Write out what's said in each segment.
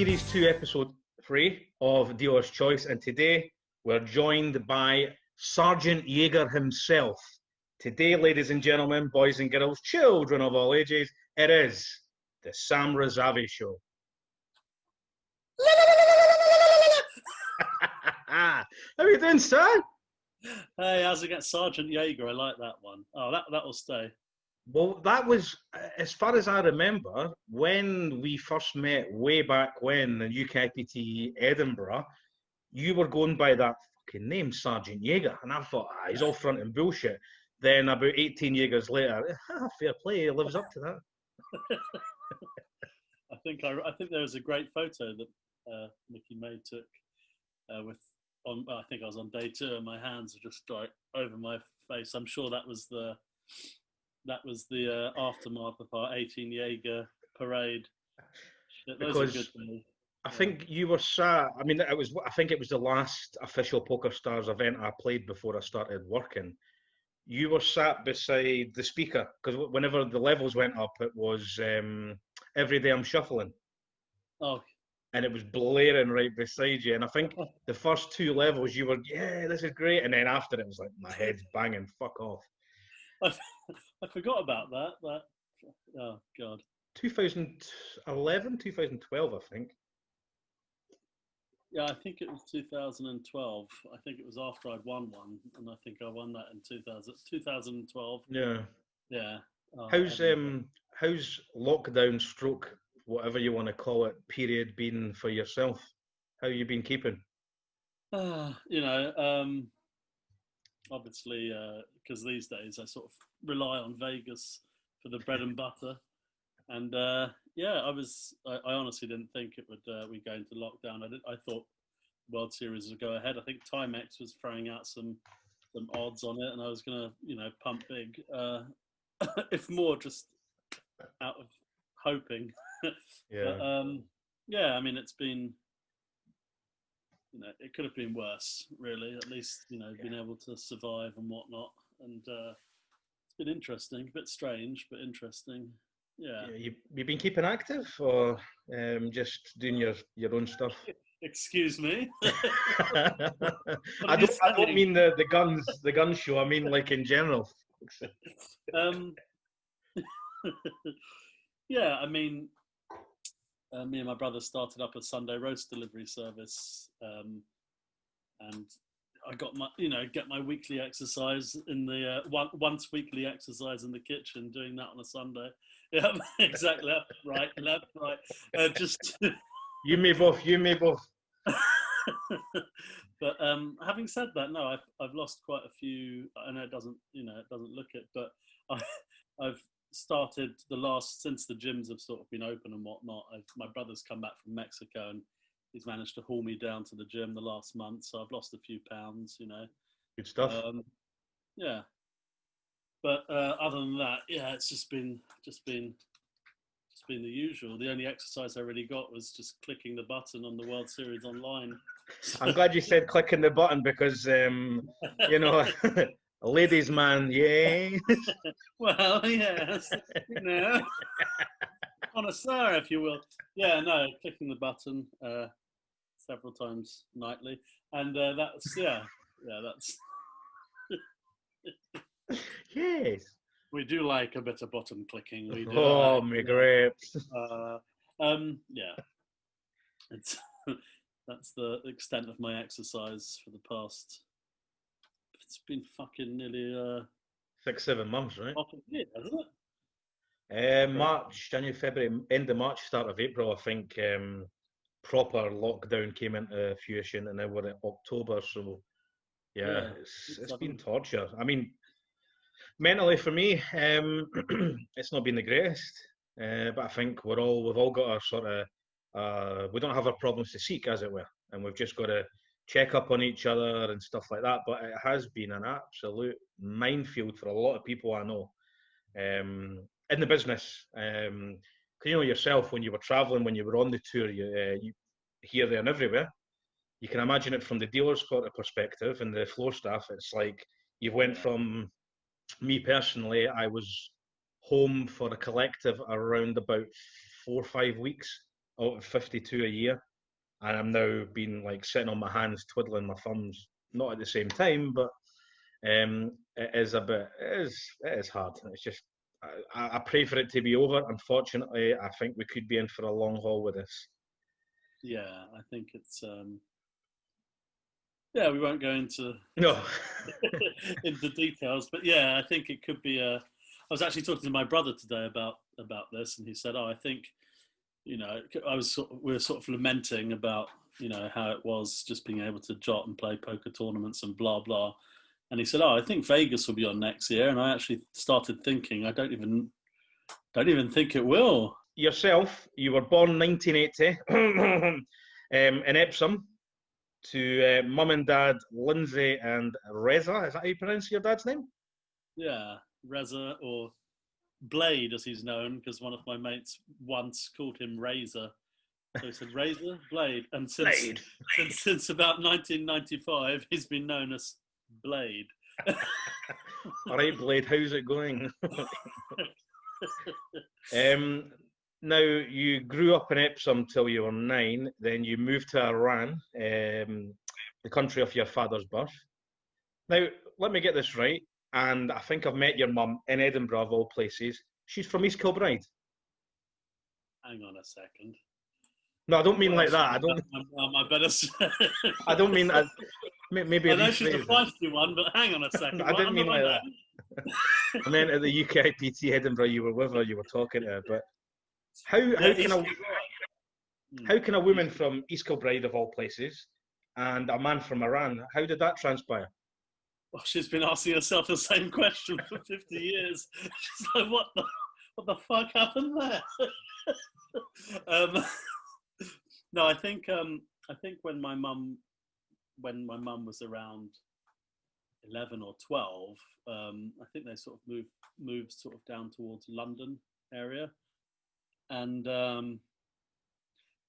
Series 2, Episode 3 of Dealer's Choice, and today we're joined by Sergeant Jaeger himself. Today, ladies and gentlemen, boys and girls, children of all ages, it is the Sam Razavi Show. How are you doing, sir? Hey, how's it going? Sergeant Jaeger, I like that one. Oh, that will stay. Well, that was, as far as I remember, when we first met way back when in UKIPT Edinburgh, you were going by that fucking name, Sergeant Jaeger, and I thought, he's all front and bullshit. Then about 18 Jaegers later, fair play, he lives up to that. I think there was a great photo that Mickey May took I think I was on day 2 and my hands are just like over my face. I'm sure that was the aftermath of our 18 Jaeger parade. Because I think you were sat. I mean, I think it was the last official Poker Stars event I played before I started working. You were sat beside the speaker because whenever the levels went up, it was "Every Day I'm Shuffling." Oh. And it was blaring right beside you. And I think the first 2 levels, you were, yeah, this is great. And then after it was like, my head's banging, fuck off. I forgot about that. Oh, God. 2011, 2012, I think. Yeah, I think it was 2012. I think it was after I'd won one. And I think I won that in 2012. Yeah. Yeah. Oh, how's lockdown stroke, whatever you want to call it, period been for yourself? How you been keeping? Obviously, because these days I sort of rely on Vegas for the bread and butter. And I honestly didn't think it would we go into lockdown. I thought World Series would go ahead. I think Timex was throwing out some odds on it, and I was going to pump big, if more just out of hoping. Yeah. But, I mean, it's been, it could have been worse, really. At least, been able to survive and whatnot. And it's been interesting, a bit strange, but interesting. Yeah. You've been keeping active, or just doing your own stuff? Excuse me. I don't mean the gun show. I mean like in general. Yeah, I mean, me and my brother started up a Sunday roast delivery service, and I got get my weekly exercise in the once weekly exercise in the kitchen, doing that on a Sunday. Yeah, exactly. Left, right. Just you may both. But having said that, no, I've lost quite a few. I know it doesn't look it, but I've started since the gyms have sort of been open and whatnot. My brother's come back from Mexico and he's managed to haul me down to the gym the last month, so I've lost a few pounds. Good stuff. Yeah, but other than that, yeah, it's just been the usual. The only exercise I really got was just clicking the button on the World Series online. I'm glad you said clicking the button because a ladies' man, yeah. Well, yes, connoisseur, if you will. Yeah, no, clicking the button several times nightly, and that's that's. Yes. We do like a bit of button clicking. We do. Oh, my grapes. Yeah. That's the extent of my exercise for the past. It's been fucking nearly 6-7 months, right? Yeah, hasn't it? March, January, February, end of March, start of April, I think proper lockdown came into fruition, and now we're at October, so yeah. It's been torture. I mean, mentally for me, it's not been the greatest, but I think we've all got our sort of, we don't have our problems to seek, as it were, and we've just got to check up on each other and stuff like that. But it has been an absolute minefield for a lot of people I know in the business. Because yourself, when you were traveling, when you were on the tour, you here, there, and everywhere. You can imagine it from the dealer's perspective and the floor staff. It's like you went from. Me personally, I was home for a collective around about 4 or 5 weeks out of 52 a year, and I'm now been like sitting on my hands, twiddling my thumbs, not at the same time, but it is a bit, it is hard. It's just, I pray for it to be over. Unfortunately, I think we could be in for a long haul with this. Yeah, I think it's yeah, we won't go into no into details, but yeah, I think it could be a. I was actually talking to my brother today about this, and he said, "Oh, I think, you know, we were sort of lamenting about, you know, how it was just being able to jot and play poker tournaments and blah blah." And he said, "Oh, I think Vegas will be on next year." And I actually started thinking, I don't even think it will. Yourself, you were born 1980 in Epsom to mum and dad Lindsay and Reza. Is that how you pronounce your dad's name? Yeah, Reza, or Blade as he's known, because one of my mates once called him Razor. So he said Razor, Blade, and since about 1995, he's been known as Blade. All right, Blade, how's it going? Now, you grew up in Epsom till you were 9, then you moved to Iran, the country of your father's birth. Now, let me get this right, and I think I've met your mum in Edinburgh, of all places. She's from East Kilbride. Hang on a second. No, I don't mean like that. I don't. I better say. I don't mean that. Maybe. I know she's a feisty one, but hang on a second. I didn't mean like that. I meant at the UKIPT Edinburgh, you were with her, you were talking to her. But how can a woman from East Kilbride, of all places, and a man from Iran, how did that transpire? Well, she's been asking herself the same question for 50 years. She's like, what the fuck happened there? No, I think when my mum was around 11 or 12, I think they sort of moved sort of down towards London area, and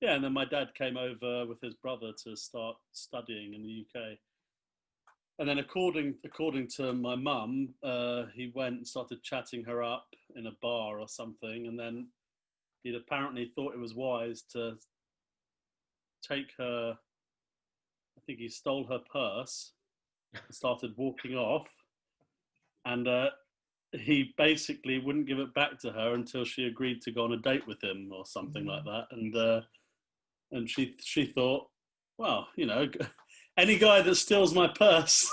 yeah, and then my dad came over with his brother to start studying in the UK. And then according to my mum, he went and started chatting her up in a bar or something, and then he'd apparently thought it was wise to take her. I think he stole her purse and started walking off, and he basically wouldn't give it back to her until she agreed to go on a date with him or something like that. And she thought, well, you know, any guy that steals my purse,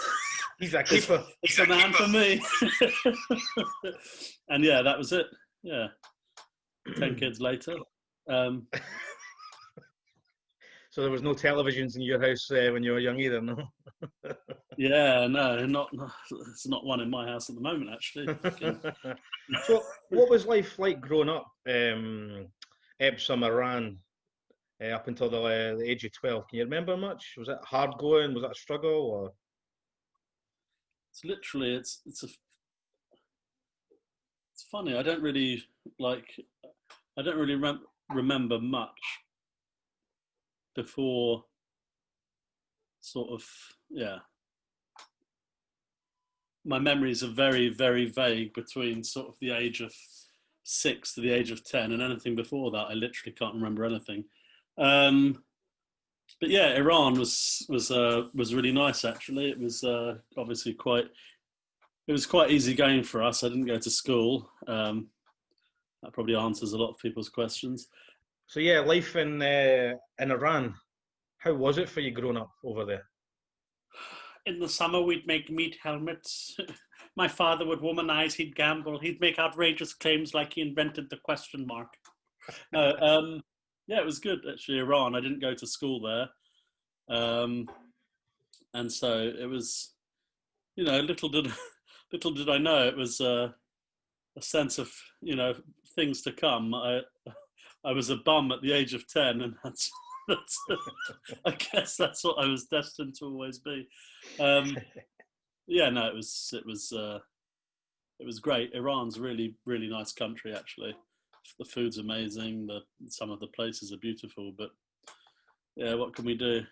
he's a keeper. It's a man for me. And yeah, that was it. Yeah, 10 kids later. So there was no televisions in your house when you were young either, no? Yeah, no, not. It's not one in my house at the moment, actually. So, what was life like growing up, Epsom, Iran, up until the age of 12? Can you remember much? Was it hard going? Was that a struggle? Or it's literally it's funny. I don't really remember much before sort of, yeah. My memories are very, very vague between sort of the age of 6 to the age of 10, and anything before that, I literally can't remember anything. But yeah, Iran was really nice, actually. It was obviously quite easy going for us. I didn't go to school. That probably answers a lot of people's questions. So yeah, life in Iran. How was it for you growing up over there? In the summer, we'd make meat helmets. My father would womanize. He'd gamble. He'd make outrageous claims like he invented the question mark. No, yeah, it was good actually. Iran. I didn't go to school there, and so it was. You know, little did I know it was a sense of, you know, things to come. I was a bum at the age of 10, and that's I guess that's what I was destined to always be. Yeah, no, it was great. Iran's a really, really nice country, actually. The food's amazing. Some of the places are beautiful, but yeah, what can we do?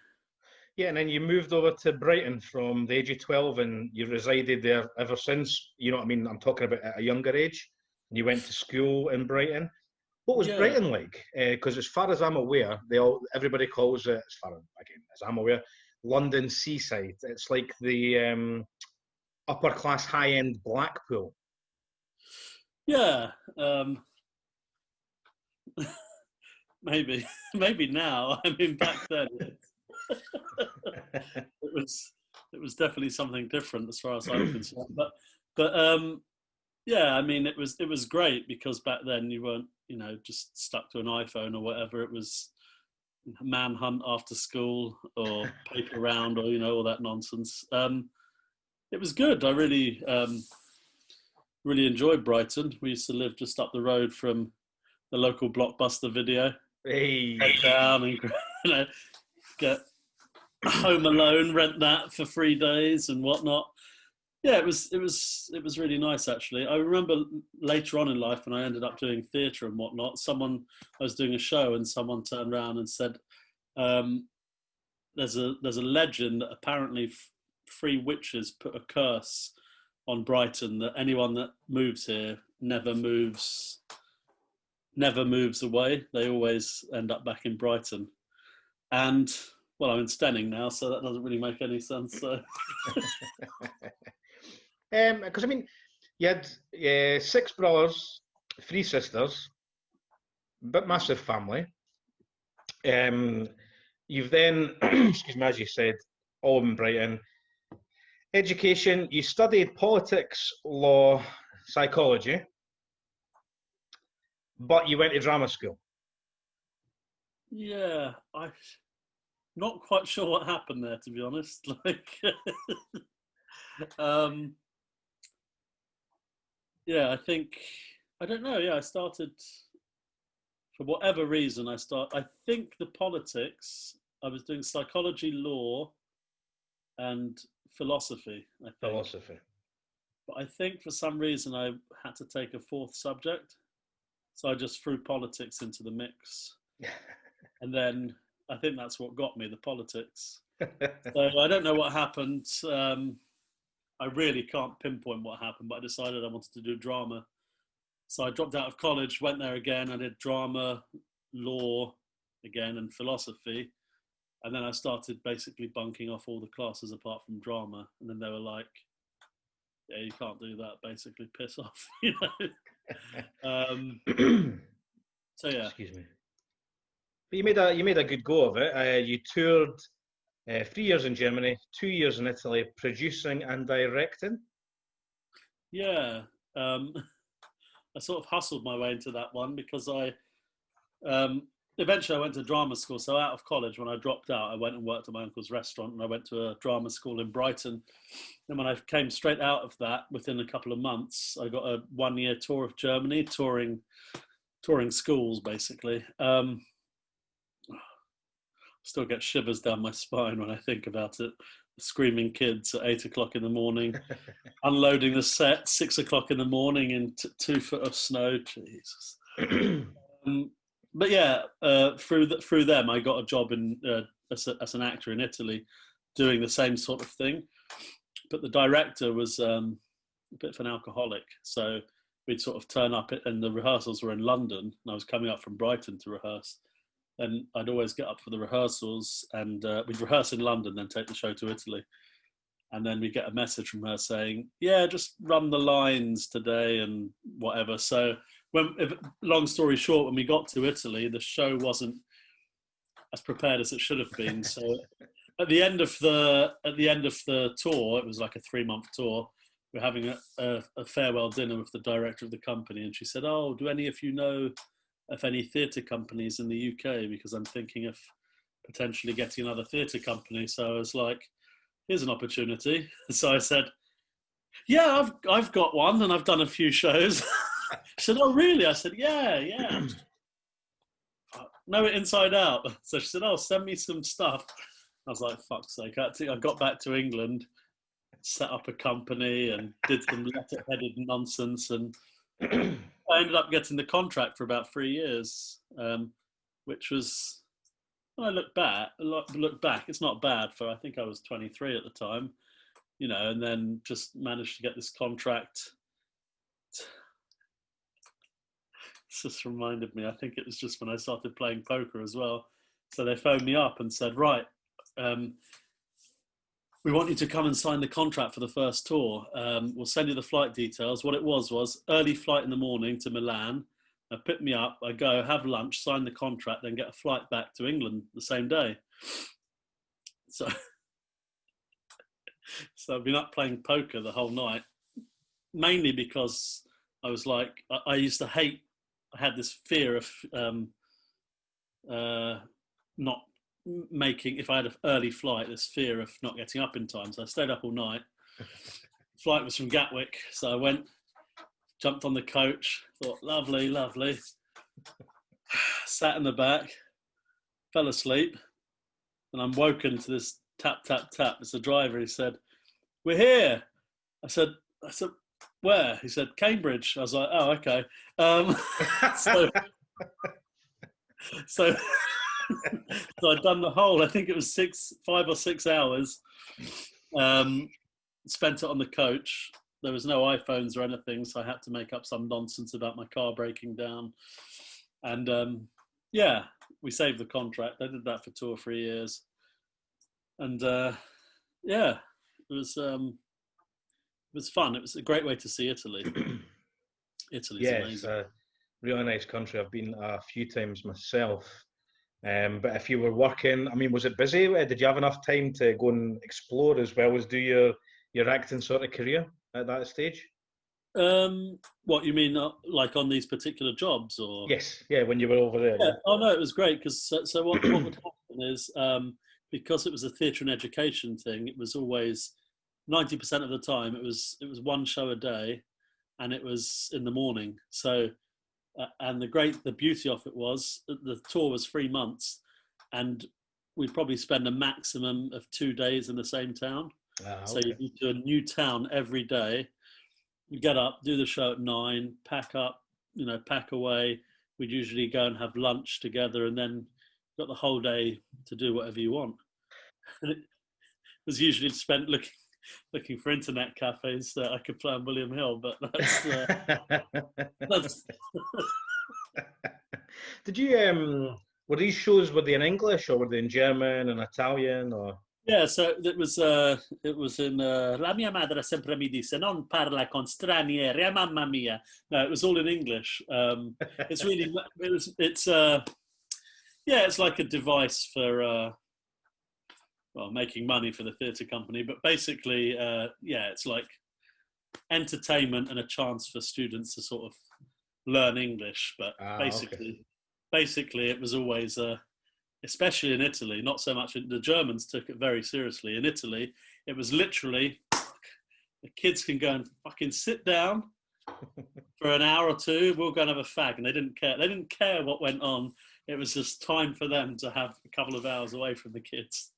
Yeah, and then you moved over to Brighton from the age of 12, and you resided there ever since. You know what I mean? I'm talking about at a younger age. You went to school in Brighton. What was Brighton like? Because as far as I'm aware, everybody calls it, as I'm aware, London seaside. It's like the upper class, high end Blackpool. Yeah, maybe now. I mean, back then it was definitely something different as far as I'm concerned. But yeah, I mean, it was great because back then you weren't, just stuck to an iPhone or whatever. It was manhunt after school or paper round or all that nonsense. It was good. I really really enjoyed Brighton. We used to live just up the road from the local Blockbuster Video. Hey. Head down and get Home Alone, rent that for 3 days and whatnot. Yeah, it was really nice actually. I remember later on in life when I ended up doing theatre and whatnot. I was doing a show and someone turned around and said, "There's a legend that apparently 3 witches put a curse on Brighton that anyone that moves here never moves away. They always end up back in Brighton." And well, I'm in Stenning now, so that doesn't really make any sense. So. Because I mean, you had 6 brothers, 3 sisters, but massive family. You've then, excuse me, as you said, all in Brighton. Education, you studied politics, law, psychology, but you went to drama school. Yeah, I'm not quite sure what happened there, to be honest. Yeah, I don't know. Yeah, I started, for whatever reason, I think the politics, I was doing psychology, law, and philosophy, I think. Philosophy. But I think for some reason I had to take a 4th subject. So I just threw politics into the mix. And then I think that's what got me, the politics. So I don't know what happened. I really can't pinpoint what happened, but I decided I wanted to do drama. So I dropped out of college, went there again. I did drama, law again, and philosophy. And then I started basically bunking off all the classes apart from drama. And then they were like, yeah, you can't do that, basically, piss off, So yeah. Excuse me. But you made a good go of it. You toured 3 years in Germany, 2 years in Italy, producing and directing. Yeah, I sort of hustled my way into that one because eventually I went to drama school. So out of college, when I dropped out, I went and worked at my uncle's restaurant, and I went to a drama school in Brighton. And when I came straight out of that, within a couple of months, I got a 1-year tour of Germany, touring schools basically. Still get shivers down my spine when I think about it. Screaming kids at 8 o'clock in the morning, unloading the set 6 o'clock in the morning in 2 foot of snow. Jesus. But yeah, through them, I got a job in as an actor in Italy, doing the same sort of thing. But the director was a bit of an alcoholic, so we'd sort of turn up, and the rehearsals were in London, and I was coming up from Brighton to rehearse. And I'd always get up for the rehearsals, and we'd rehearse in London, then take the show to Italy. And then we get a message from her saying, yeah, just run the lines today and whatever. So long story short, when we got to Italy, the show wasn't as prepared as it should have been. So at the end of the tour, it was like a 3-month tour. We're having a farewell dinner with the director of the company, and she said, oh, do any of you know of any theatre companies in the UK, because I'm thinking of potentially getting another theatre company. So I was like, here's an opportunity. So I said, yeah, I've got one, and I've done a few shows. She said, oh really? I said, yeah. Know it inside out. So she said, oh, send me some stuff. I was like, fuck's sake. I got back to England, set up a company, and did some letter-headed nonsense, and I ended up getting the contract for about 3 years, which was, when I look back, it's not bad for, I think I was 23 at the time, and then just managed to get this contract just reminded me. I think it was just when I started playing poker as well. So they phoned me up and said, right, we want you to come and sign the contract for the first tour. We'll send you the flight details. What it was early flight in the morning to Milan. Pick me up, I go, have lunch, sign the contract, then get a flight back to England the same day. So I've been up playing poker the whole night, mainly because I was like, I used to hate, I had this fear of not making, if I had an early flight, this fear of not getting up in time. So I stayed up all night. Flight was from Gatwick, so I went, jumped on the coach, thought, lovely, lovely. Sat in the back, fell asleep, and I'm woken to this tap, tap, tap. It's the driver. He said, we're here. I said, where? He said, Cambridge. I was like, oh, okay. So I'd done the whole, I think it was 5 or 6 hours, spent it on the coach. There was no iPhones or anything, so I had to make up some nonsense about my car breaking down. And yeah, we saved the contract. I did that for 2 or 3 years. And yeah, it was fun. It was a great way to see Italy. Italy's amazing. It's a really nice country. I've been a few times myself. But if you were working, I mean, was it busy? Did you have enough time to go and explore as well as do your acting sort of career at that stage? What you mean, like on these particular jobs, or? Yes, yeah, when you were over there. Yeah. Oh no, it was great because so what would happen is because it was a theatre and education thing, it was always 90% of the time it was one show a day, and it was in the morning. So and the beauty of it was the tour was 3 months, and we'd probably spend a maximum of 2 days in the same town. So you go to a new town every day. You get up, do the show at 9, pack up, pack away. We'd usually go and have lunch together, and then got the whole day to do whatever you want. And it was usually spent looking for internet cafes that I could play on William Hill, but that's Did you were these shows, were they in English or were they in German and Italian or? Yeah, so it was in La mia madre sempre mi disse non parla con stranieri, mamma mia. No, it was all in English. It's really it's like a device for making money for the theatre company, but basically it's like entertainment and a chance for students to sort of learn English. But basically it was always especially in Italy, not so much. The Germans took it very seriously. In Italy, it was literally, the kids can go and fucking sit down for an hour or two. We'll go and have a fag, and they didn't care. They didn't care what went on. It was just time for them to have a couple of hours away from the kids.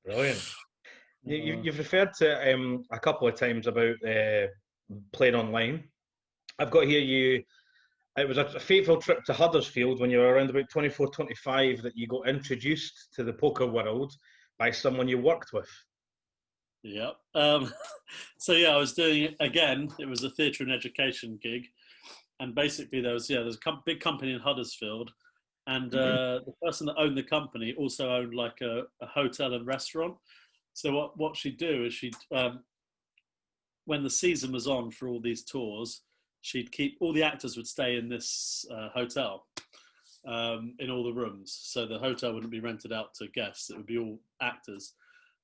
Brilliant. You've referred to a couple of times about playing online. I've got here it was a fateful trip to Huddersfield when you were around about 24, 25 that you got introduced to the poker world by someone you worked with. Yep. So yeah, I was doing it again. It was a theatre and education gig, and basically there's a big company in Huddersfield, and the person that owned the company also owned like a hotel and restaurant. So what she'd do is when the season was on for all these tours, she'd keep all the actors would stay in this hotel in all the rooms. So the hotel wouldn't be rented out to guests. It would be all actors.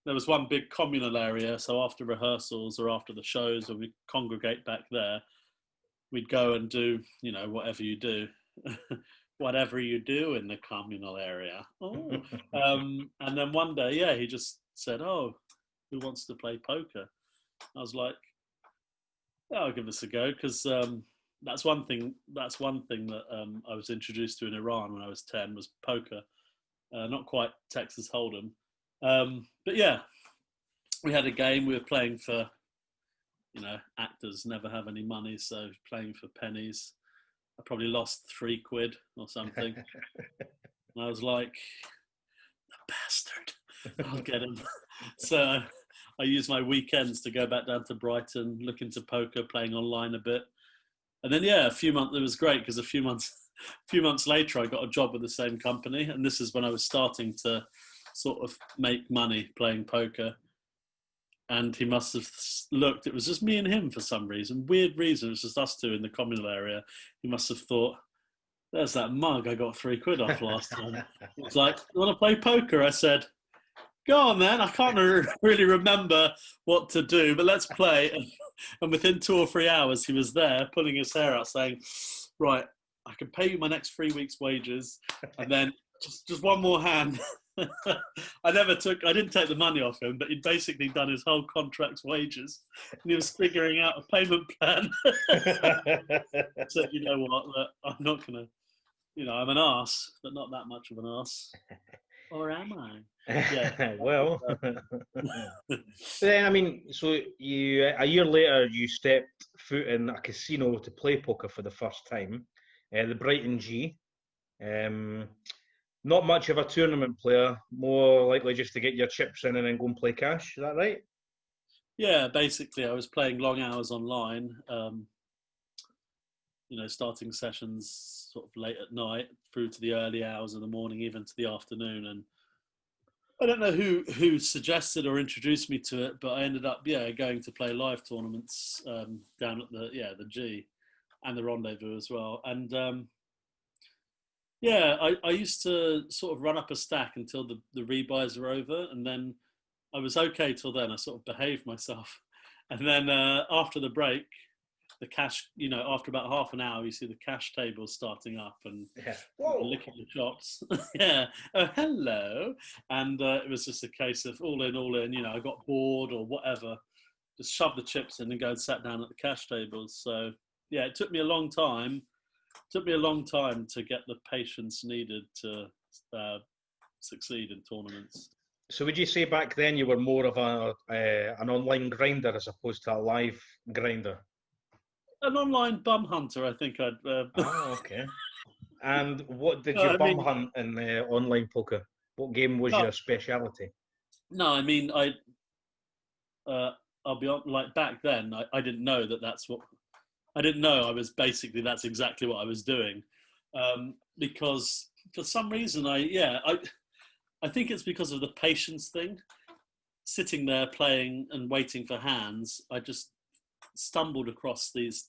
There was one big communal area. So after rehearsals or after the shows, when we congregate back there, we'd go and do, whatever you do, whatever you do in the communal area. Oh. And then one day, he just said, oh, who wants to play poker? I was like, I'll give this a go, because that's one thing that I was introduced to in Iran when I was 10 was poker. Not quite Texas Hold'em, but yeah, we had a game. We were playing for, actors never have any money, so playing for pennies. I probably lost £3 or something, and I was like, the bastard, I'll get him. So I used my weekends to go back down to Brighton, look into poker, playing online a bit. And then a few months, it was great because a few months later I got a job with the same company, and this is when I was starting to sort of make money playing poker. And he must have looked, it was just me and him for some reason, weird reason, it was just us two in the communal area. He must have thought, there's that mug I got £3 off last time. It's like, you want to play poker? I said, go on then, I can't really remember what to do, but let's play. And within 2 or 3 hours, he was there pulling his hair out saying, right, I can pay you my next 3 weeks' wages, and then just one more hand. I didn't take the money off him, but he'd basically done his whole contract's wages, and he was figuring out a payment plan. So you know what, look, I'm not gonna, I'm an arse, but not that much of an arse. Or am I? Yeah. Well, then, I mean, so you a year later you stepped foot in a casino to play poker for the first time, the Brighton G. Not much of a tournament player, more likely just to get your chips in and then go and play cash. Is that right? Yeah, basically, I was playing long hours online. Starting sessions sort of late at night through to the early hours of the morning, even to the afternoon. And I don't know who suggested or introduced me to it, but I ended up going to play live tournaments down at the G and the Rendezvous as well. And I used to sort of run up a stack until the rebuys were over, and then I was okay till then. I sort of behaved myself, and then after the break, the cash, after about half an hour, you see the cash tables starting up and licking the chops. Oh, hello. And it was just a case of all in. I got bored or whatever, just shoved the chips in and go and sat down at the cash tables. So it took me a long time. To get the patience needed to succeed in tournaments. So would you say back then you were more of an online grinder as opposed to a live grinder? An online bum hunter, I think I'd... okay. And what did you bum hunt in online poker? What game was your speciality? No, I mean, I'll be honest, like back then, I didn't know that's what... I didn't know that's exactly what I was doing. Because for some reason, I think it's because of the patience thing. Sitting there playing and waiting for hands, I just stumbled across these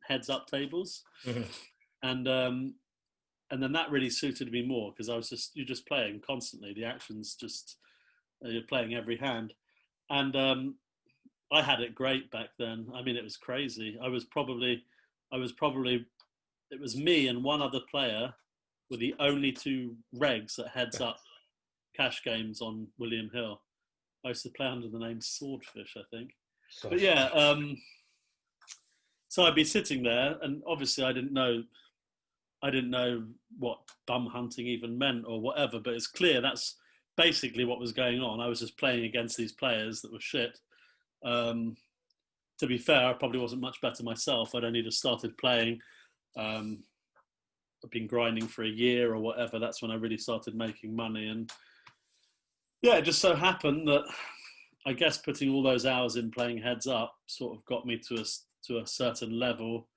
heads-up tables, and then that really suited me more because you're just playing constantly. The action's just you're playing every hand, and I had it great back then. I mean, it was crazy. It was me and one other player were the only two regs at heads-up cash games on William Hill. I used to play under the name Swordfish, I think. But so I'd be sitting there, and obviously I didn't know what bum hunting even meant or whatever, but it's clear that's basically what was going on. I was just playing against these players that were shit. To be fair, I probably wasn't much better myself. I'd only just started playing. I've been grinding for a year or whatever. That's when I really started making money. And it just so happened that I guess putting all those hours in playing heads up sort of got me to a certain level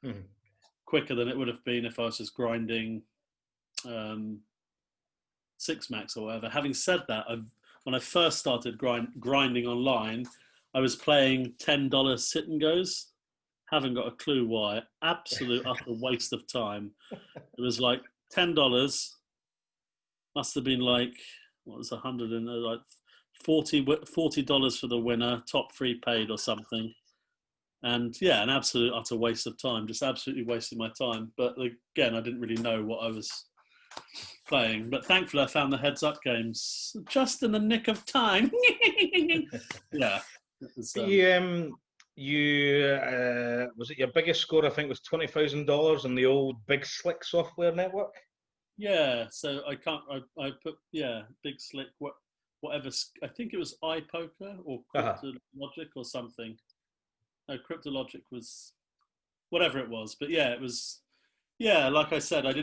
quicker than it would have been if I was just grinding six max or whatever. Having said that, when I first started grinding online, I was playing $10 sit and goes. Haven't got a clue why. Absolute utter waste of time. It was like $10. Must have been like, what was 100 and like $40 for the winner, top 3 paid or something. And an absolute utter waste of time. Just absolutely wasting my time. But again, I didn't really know what I was playing. But thankfully, I found the heads-up games just in the nick of time. Was it your biggest score? I think was $20,000 on the old Big Slick software network. Yeah, so I put Big Slick, whatever. I think it was iPoker or Cryptologic or something. No, Cryptologic was whatever it was, but it was. Like I said, I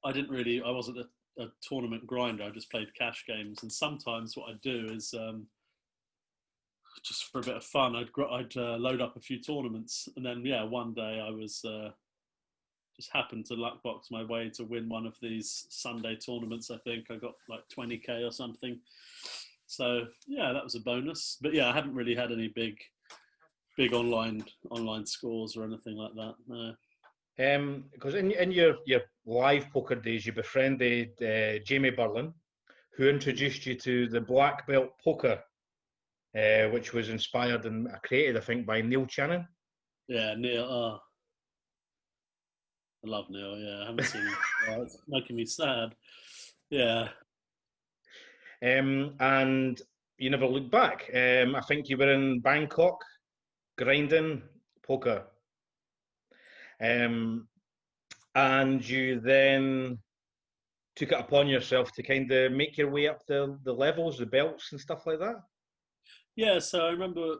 wasn't a tournament grinder. I just played cash games, and sometimes what I do is just for a bit of fun, I'd load up a few tournaments, and then one day I was just happened to luck box my way to win one of these Sunday tournaments. I think I got like 20k or something. So that was a bonus. But I haven't really had any big online scores or anything like that. No. Because in your live poker days, you befriended Jamie Burlin, who introduced you to the Blackbelt poker, which was inspired and created, I think, by Neil Channing. Yeah, Neil. Oh, I love Neil. Yeah, I haven't seen him. It's making me sad. Yeah. And you never looked back. I think you were in Bangkok, grinding poker. And you then took it upon yourself to kind of make your way up the levels, the belts and stuff like that? Yeah, so I remember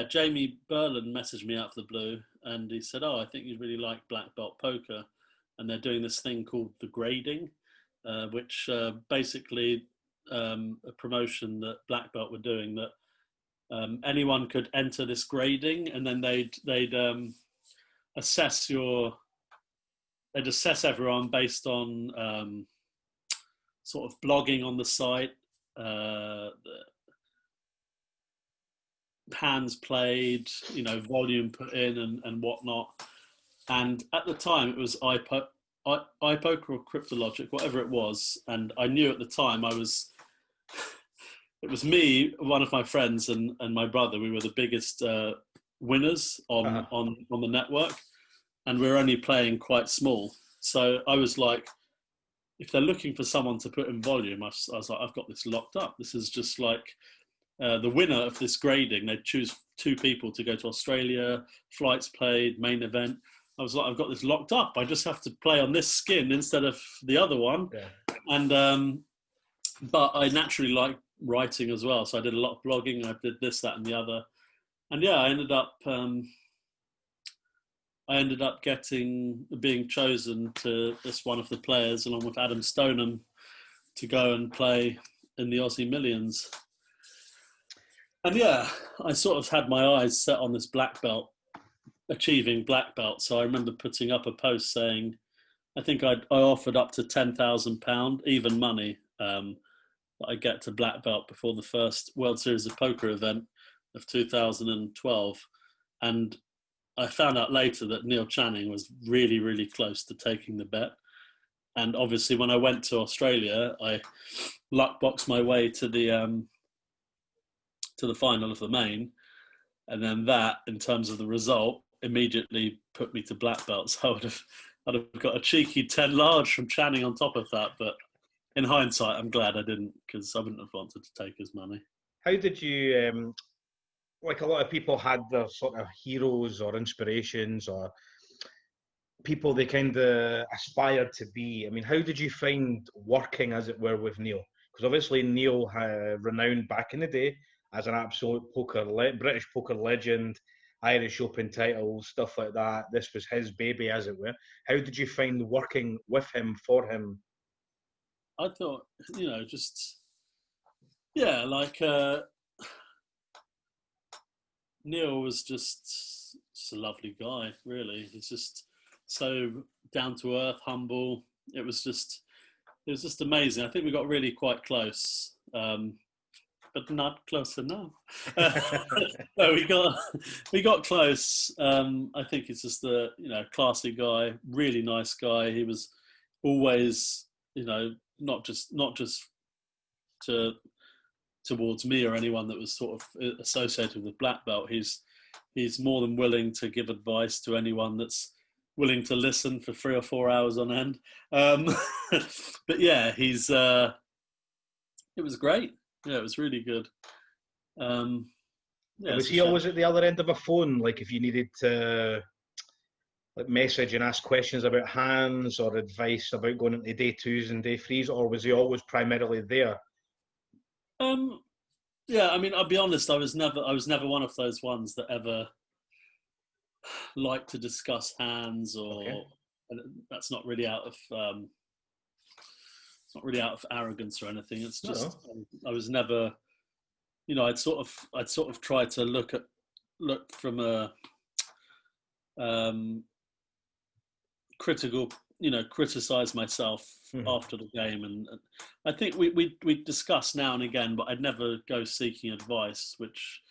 Jamie Berlin messaged me out of the blue and he said, I think you'd really like black belt poker. And they're doing this thing called the grading, which basically a promotion that Black Belt were doing, that anyone could enter this grading, and then they'd assess everyone based on sort of blogging on the site, the hands played, volume put in and whatnot. And at the time it was iPoker or Cryptologic, whatever it was. And I knew at the time it was me, one of my friends, and my brother. We were the biggest winners on the network, and we were only playing quite small. So I was like, if they're looking for someone to put in volume, I was like, I've got this locked up. This is just like the winner of this grading. They'd choose 2 people to go to Australia, flights paid, main event. I was like, I've got this locked up. I just have to play on this skin instead of the other one. Yeah. And but I naturally like writing as well, so I did a lot of blogging. I did this, that, and the other. And I ended up being chosen to this one of the players, along with Adam Stoneham, to go and play in the Aussie Millions. And I sort of had my eyes set on this black belt, achieving black belt. So I remember putting up a post saying, I think I offered up to £10,000 even money that I get to black belt before the first World Series of Poker event of 2012. And I found out later that Neil Channing was really, really close to taking the bet. And obviously when I went to Australia, I luck boxed my way to the final of the main. And then that, in terms of the result, immediately put me to black belt. So I'd have got a cheeky 10 large from Channing on top of that. But in hindsight, I'm glad I didn't, because I wouldn't have wanted to take his money. How did you, like a lot of people had their sort of heroes or inspirations or people they kind of aspired to be? I mean, how did you find working, as it were, with Neil? Because obviously Neil had renowned back in the day as an absolute British poker legend, Irish Open titles, stuff like that. This was his baby, as it were. How did you find working with him, for him? I thought, Neil was just a lovely guy, really. He's just so down to earth, humble. It was just amazing. I think we got really quite close. But not close enough. No, we got close. I think he's just a classy guy, really nice guy. He was always not just towards me or anyone that was sort of associated with black belt. He's more than willing to give advice to anyone that's willing to listen for 3 or 4 hours on end. But it was great. Yeah, it was really good. Was he always at the other end of a phone, like if you needed to message and ask questions about hands or advice about going into day 2s and day 3s, or was he always primarily there? I mean, I'll be honest, I was never one of those ones that ever liked to discuss hands, or that's not really out of not really out of arrogance or anything. It's just No. I was never, I'd sort of tried to look from a critical, criticize myself after the game, and I think we discuss now and again, but I'd never go seeking advice, which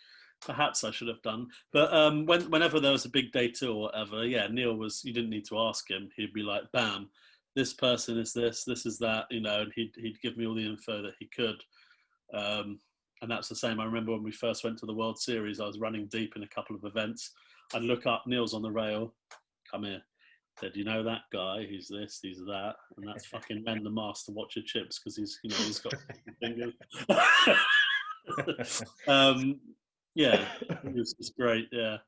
perhaps I should have done. But whenever there was a big day two or whatever, yeah, Neil was. You didn't need to ask him. He'd be like, "Bam, this person is this is that," and he'd give me all the info that he could. And that's the same. I remember when we first went to the World Series, I was running deep in a couple of events. I'd look up, Neil's on the rail. Come here. Said, you know that guy? He's this, he's that, and that's fucking Men the Master. Watch your chips because he's got fingers. Yeah, it was great. Yeah.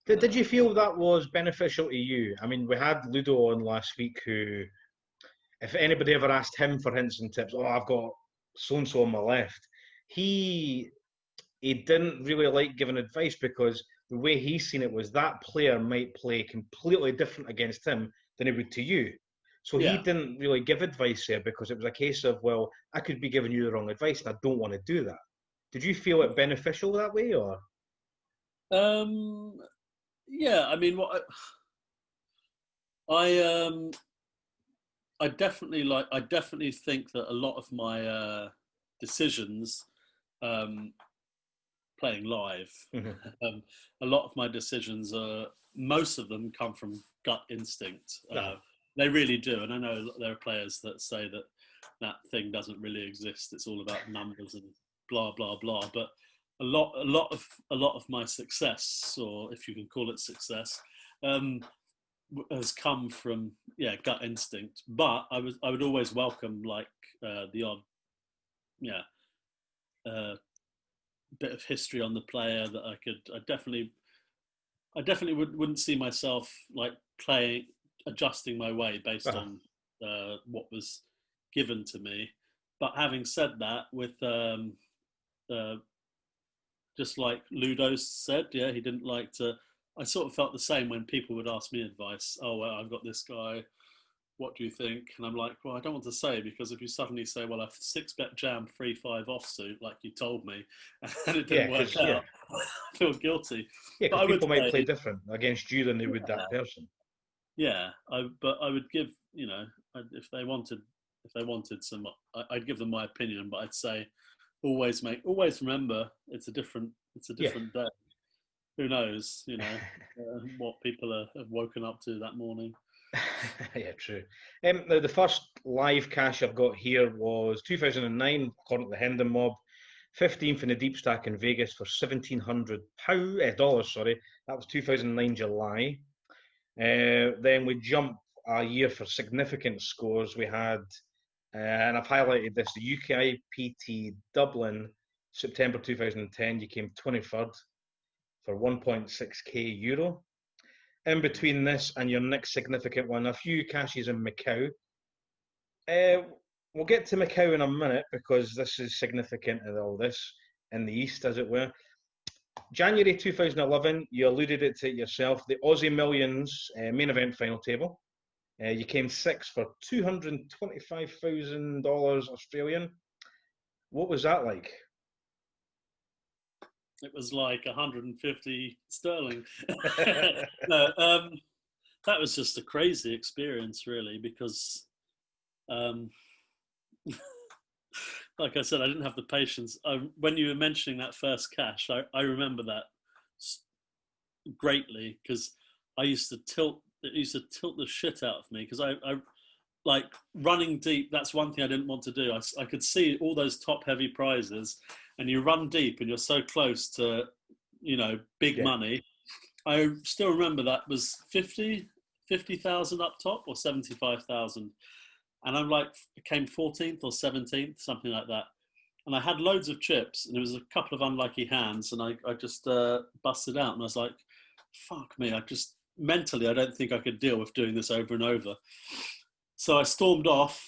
Did you feel that was beneficial to you? I mean, we had Ludo on last week who, if anybody ever asked him for hints and tips, I've got so-and-so on my left, he didn't really like giving advice because the way he's seen it was that player might play completely different against him than he would to you. So he didn't really give advice there because it was a case of, well, I could be giving you the wrong advice and I don't want to do that. Did you feel it beneficial that way, or? Yeah, I mean, I definitely think that a lot of my decisions, playing live, a lot of my decisions most of them come from gut instinct. They really do, and I know there are players that say that thing doesn't really exist. It's all about numbers and blah blah blah. But a lot of my success, or if you can call it success, has come from gut instinct. But I would always welcome the odd bit of history on the player that I definitely wouldn't see myself adjusting my way based on what was given to me. But having said that, with just like Ludo said, he didn't like to. I sort of felt the same when people would ask me advice. Oh, well, I've got this guy. What do you think? And I'm like, well, I don't want to say, because if you suddenly say, well, I've 6-bet jam 3-5 offsuit, like you told me, and it didn't work out, I feel guilty. Yeah, because people might play different against you than they would that person. Yeah, but I would give, if they wanted some, I'd give them my opinion, but I'd say, always remember, it's a different day. Who knows, what people have woken up to that morning. Yeah, true. Now, the first live cash I've got here was 2009, according to the Hendon Mob, 15th in the deep stack in Vegas for $1,700. Sorry, that was 2009 July. Then we jump a year for significant scores. We had, and I've highlighted this, the UKIPT Dublin, September 2010. You came 23rd for 1.6k euro. In between this and your next significant one, a few cashes in Macau. We'll get to Macau in a minute because this is significant in all this, in the East, as it were. January 2011, you alluded it to yourself, the Aussie Millions main event final table. You came 6th for $225,000 Australian. What was that like? It was like 150 sterling. No, that was just a crazy experience, really, because, like I said, I didn't have the patience. When you were mentioning that first cash, I remember that greatly, because it used to tilt the shit out of me, because I like running deep. That's one thing I didn't want to do. I could see all those top heavy prizes, and you run deep and you're so close to, big money. I still remember that was 50,000 up top, or 75,000. And I'm like, it came 14th or 17th, something like that. And I had loads of chips, and there was a couple of unlucky hands, and I just busted out, and I was like, fuck me, mentally, I don't think I could deal with doing this over and over. So I stormed off,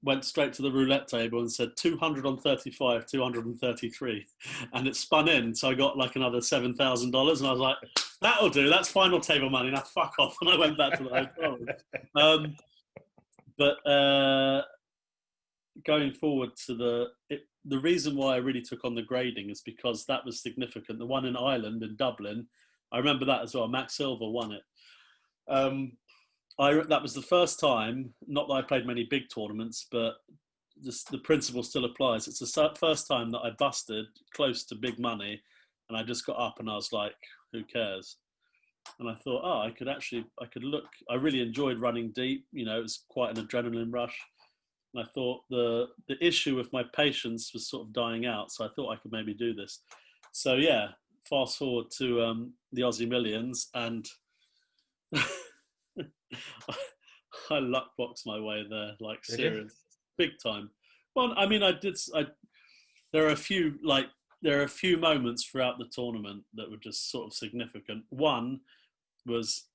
went straight to the roulette table and said 200 on 35, 233. And it spun in. So I got like another $7,000. And I was like, that'll do. That's final table money. Now fuck off. And I went back to the hotel. going forward to the reason why I really took on the grading is because that was significant. The one in Ireland, in Dublin, I remember that as well. Max Silver won it. That was the first time, not that I played many big tournaments, but the principle still applies. It's the first time that I busted close to big money, and I just got up and I was like, who cares? And I thought, I could look. I really enjoyed running deep. You know, it was quite an adrenaline rush. And I thought the issue with my patience was sort of dying out, so I thought I could maybe do this. So yeah, fast forward to the Aussie Millions, and I luck boxed my way there, like serious, big time. Well, I mean, there are a few moments throughout the tournament that were just sort of significant. One was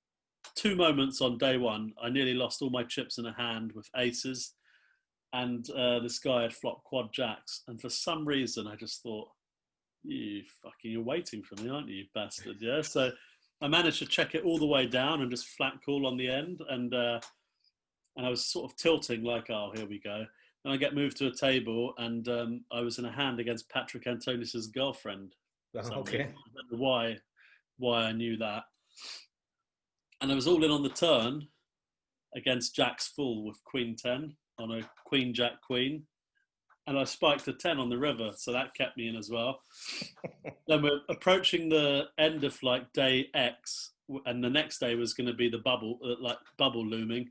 2 moments on day one. I nearly lost all my chips in a hand with aces, and this guy had flopped quad jacks, and for some reason I just thought, you're waiting for me, aren't you, you bastard? Yeah. So I managed to check it all the way down and just flat call on the end, and I was sort of tilting like, oh, here we go. And I get moved to a table, and I was in a hand against Patrick Antonius's girlfriend. Okay. I don't know why I knew that. And I was all in on the turn against Jack's full with Queen 10 on a Queen Jack Queen. And I spiked a 10 on the river, so that kept me in as well. Then we're approaching the end of like day X, and the next day was going to be the bubble looming.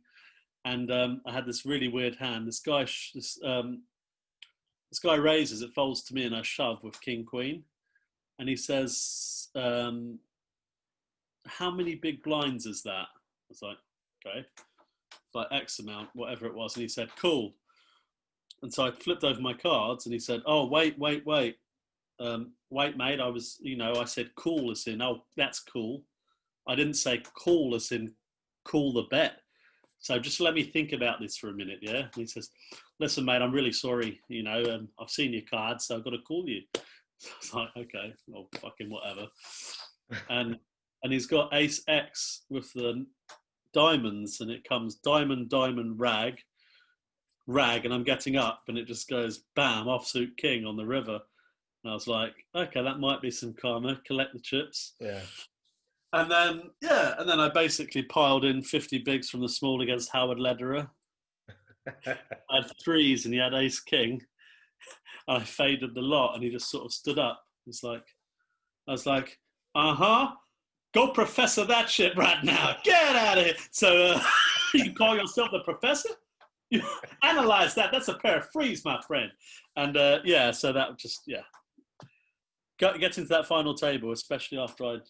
And I had this really weird hand. This guy raises, it folds to me, and I shove with King Queen. And he says, how many big blinds is that? I was like, okay. It's like X amount, whatever it was. And he said, cool. And so I flipped over my cards, and he said, oh, wait. Wait, mate. I said cool as in, oh, that's cool. I didn't say cool as in cool the bet. So just let me think about this for a minute, yeah? And he says, listen, mate, I'm really sorry. You know, I've seen your cards, so I've got to call you. So I was like, okay, well, fucking whatever. And he's got ace X with the diamonds, and it comes diamond, rag, and I'm getting up, and it just goes, bam, offsuit king on the river. And I was like, okay, that might be some karma, collect the chips. Yeah. And then I basically piled in 50 bigs from the small against Howard Lederer. I had threes, and he had ace king. And I faded the lot, and he just sort of stood up. I was like, go professor that shit right now. Get out of here. So you call yourself the professor? You analyze that. That's a pair of frees, my friend. And so that just, getting to that final table, especially after I'd,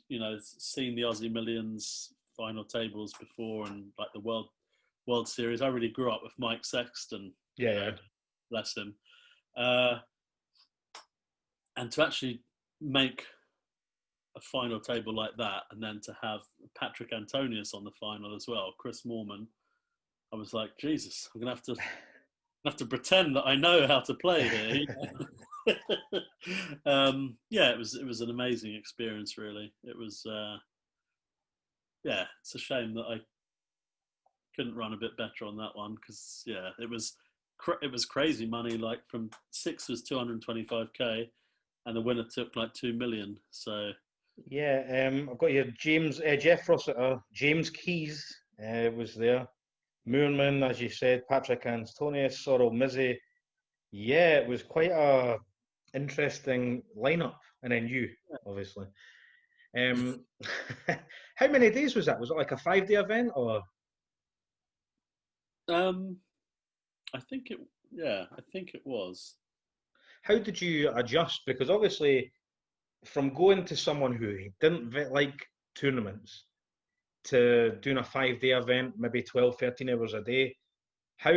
seen the Aussie Millions final tables before, and like the World Series. I really grew up with Mike Sexton. Yeah. Bless him. And to actually make a final table like that, and then to have Patrick Antonius on the final as well, Chris Moorman, I was like, Jesus, I'm gonna have to pretend that I know how to play here. It was an amazing experience, really. It was it's a shame that I couldn't run a bit better on that one, because it was crazy money. Like from 6 was 225k, and the winner took like 2 million. So I've got your Jeff Rossiter, James Keys was there, Moorman, as you said, Patrick Antonius, Sorrel Mizzy. Yeah, it was quite a interesting lineup, and then you, obviously. How many days was that? Was it like a 5-day event, or? I think it was. How did you adjust? Because obviously, from going to someone who didn't like tournaments to doing a 5-day event, maybe 12, 13 hours a day, how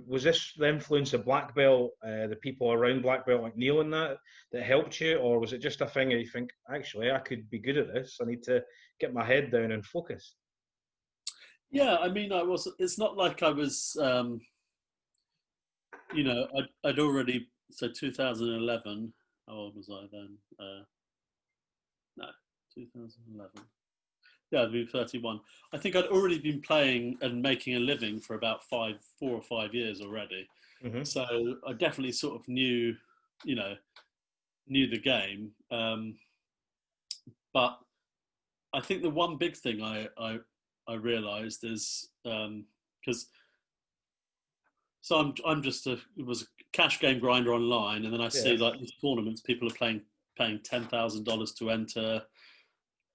was this the influence of Blackbelt, the people around Blackbelt like Neil and that helped you, or was it just a thing that you think, actually, I could be good at this, I need to get my head down and focus? Yeah, I mean, it's not like I was, I'd already, so 2011, how old was I then? No, 2011. Yeah, I'd been 31. I think I'd already been playing and making a living for about 4 or 5 years already. Mm-hmm. So I definitely sort of knew the game. But I think the one big thing I realised is because I'm just was a cash game grinder online, and then I see like these tournaments, people are paying $10,000 to enter,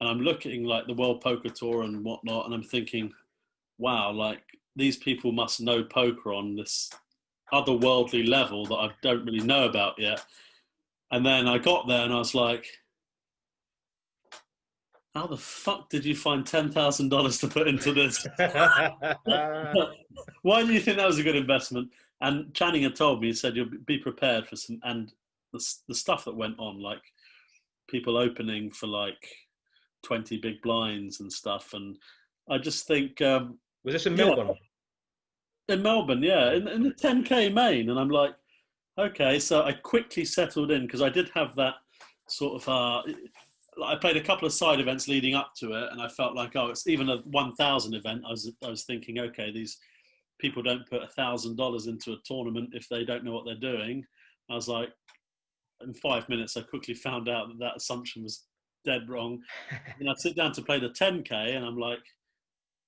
and I'm looking like the World Poker Tour and whatnot, and I'm thinking, wow, like these people must know poker on this otherworldly level that I don't really know about yet. And then I got there and I was like, how the fuck did you find $10,000 to put into this? Why do you think that was a good investment? And Channing had told me, he said, you'll be prepared for some, and the stuff that went on, like people opening for like 20 big blinds and stuff. And I just think... was this in Melbourne? In Melbourne, yeah, in the 10K main. And I'm like, okay, so I quickly settled in because I did have that sort of... I played a couple of side events leading up to it, and I felt like, oh, it's even a 1,000 event. I was thinking, okay, these people don't put $1,000 into a tournament if they don't know what they're doing. I was like, in 5 minutes, I quickly found out that assumption was dead wrong. And I sit down to play the 10K, and I'm like,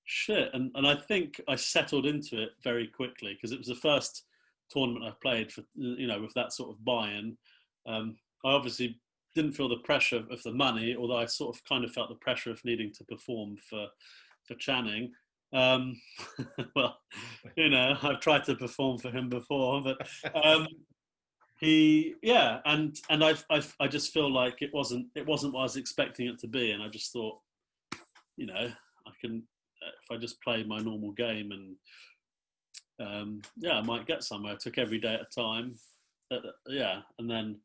shit. And I think I settled into it very quickly because it was the first tournament I played for, with that sort of buy-in. I obviously didn't feel the pressure of the money, although I sort of kind of felt the pressure of needing to perform for Channing. Well, I've tried to perform for him before, but I just feel like it wasn't what I was expecting it to be, and I just thought, I can, if I just play my normal game, and I might get somewhere. I took every day at a time, and then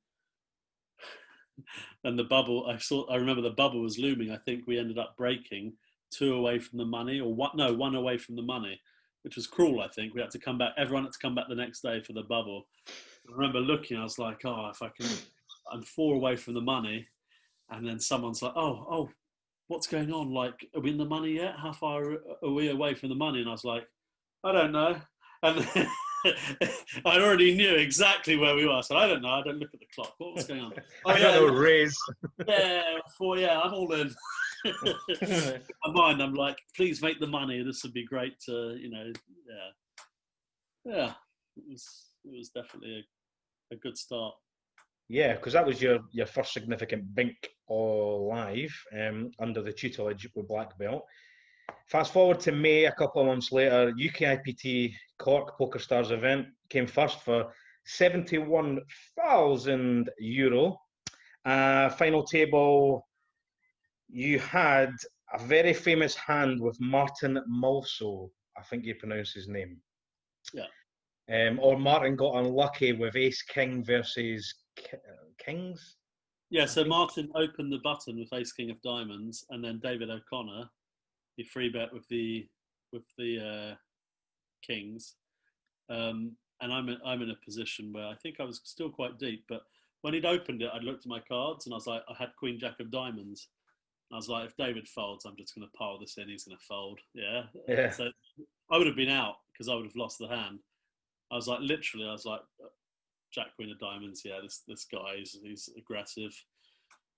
the bubble. I remember the bubble was looming. I think we ended up breaking 2 away from the money, or 1 away from the money, which was cruel. I think we had to come back. Everyone had to come back the next day for the bubble. I remember looking. I was like, oh, if I can, I'm 4 away from the money, and then someone's like, oh, what's going on? Like, are we in the money yet? How far are we away from the money? And I was like, I don't know. And I already knew exactly where we were. So I don't know. I don't look at the clock. What's going on? I don't know, raise. I'm all in. In my mind, I'm like, please make the money. This would be great to, Yeah. It was definitely a good start. Yeah, because that was your first significant bink live under the tutelage with Blackbelt. Fast forward to May, a couple of months later, UKIPT Cork Poker Stars event came first for €71,000. Final table, you had a very famous hand with Martin Mulso. I think you pronounce his name. Yeah. Or Martin got unlucky with Ace King versus Kings. Yeah, so Martin opened the button with Ace King of Diamonds, and then David O'Connor, he free bet with the Kings. And I'm in a position where I think I was still quite deep, but when he'd opened it, I looked at my cards and I was like, I had Queen Jack of Diamonds. And I was like, if David folds, I'm just going to pile this in. He's going to fold. Yeah. So I would have been out because I would have lost the hand. I was like, Jack Queen of Diamonds. Yeah, this guy, he's aggressive.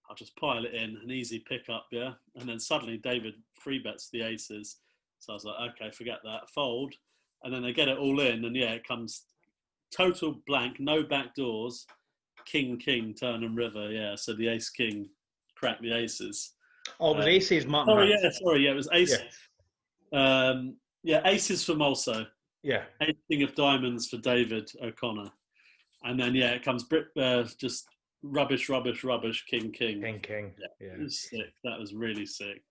I'll just pile it in, an easy pickup, yeah. And then suddenly David free bets the aces. So I was like, okay, forget that, fold. And then they get it all in, and it comes total blank, no back doors, king, turn and river, yeah. So the ace king cracked the aces. Oh, it was aces, Martin. It was ace. Yeah. Aces for Mulso. Yeah. Ace king of diamonds for David O'Connor. And then, it comes just rubbish, king. King. Yeah. It was sick. That was really sick.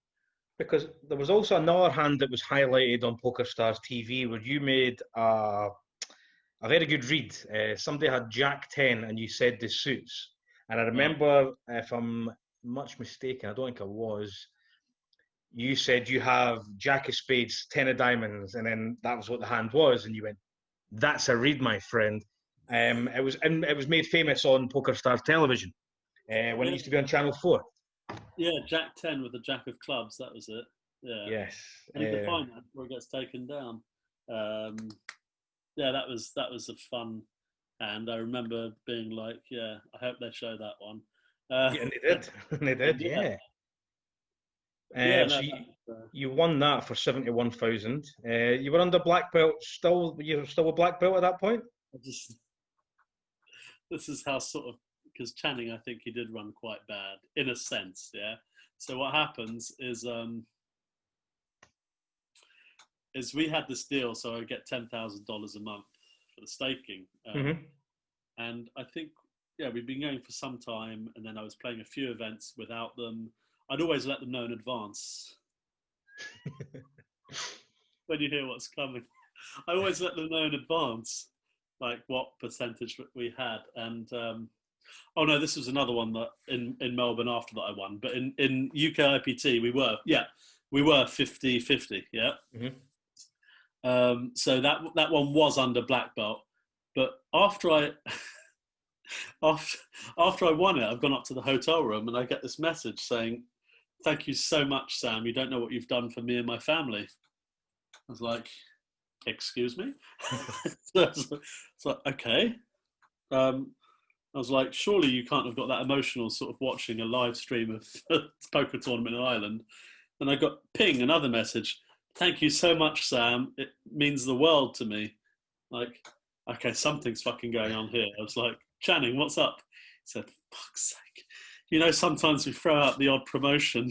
Because there was also another hand that was highlighted on PokerStars TV where you made a very good read. Somebody had Jack 10 and you said the suits. And I remember, if I'm much mistaken, I don't think I was, you said you have Jack of Spades, 10 of diamonds, and then that was what the hand was. And you went, that's a read, my friend. It was made famous on PokerStars television when it used to be on Channel 4. Yeah, Jack 10 with the Jack of clubs, that was it. Yeah. Yes. I need to find that before it gets taken down. Yeah, that was a fun. And I remember being like, yeah, I hope they show that one. Yeah, and they did. They did. Yeah. Yeah, So no. you won that for 71,000. You were under black belt still. You're still a black belt at that point. This is how sort of, because Channing, I think he did run quite bad in a sense. Yeah. So what happens is we had this deal, so I get $10,000 a month for the staking, and I think we've been going for some time, and then I was playing a few events without them. I'd always let them know in advance. When you hear what's coming, I always let them know in advance, like what percentage we had. And oh no, this was another one that in Melbourne after that I won, but in UK IPT we were 50-50, yeah. So that one was under black belt, but after I won it, I've gone up to the hotel room and I get this message saying, "Thank you so much, Sam. You don't know what you've done for me and my family." I was like, "Excuse me?" So okay. I was like, "Surely you can't have got that emotional sort of watching a live stream of a poker tournament in Ireland." And I got another message. "Thank you so much, Sam. It means the world to me." Like, okay, something's fucking going on here. I was like, "Channing, what's up?" He said, "Fuck's sake. You know, sometimes we throw out the odd promotion."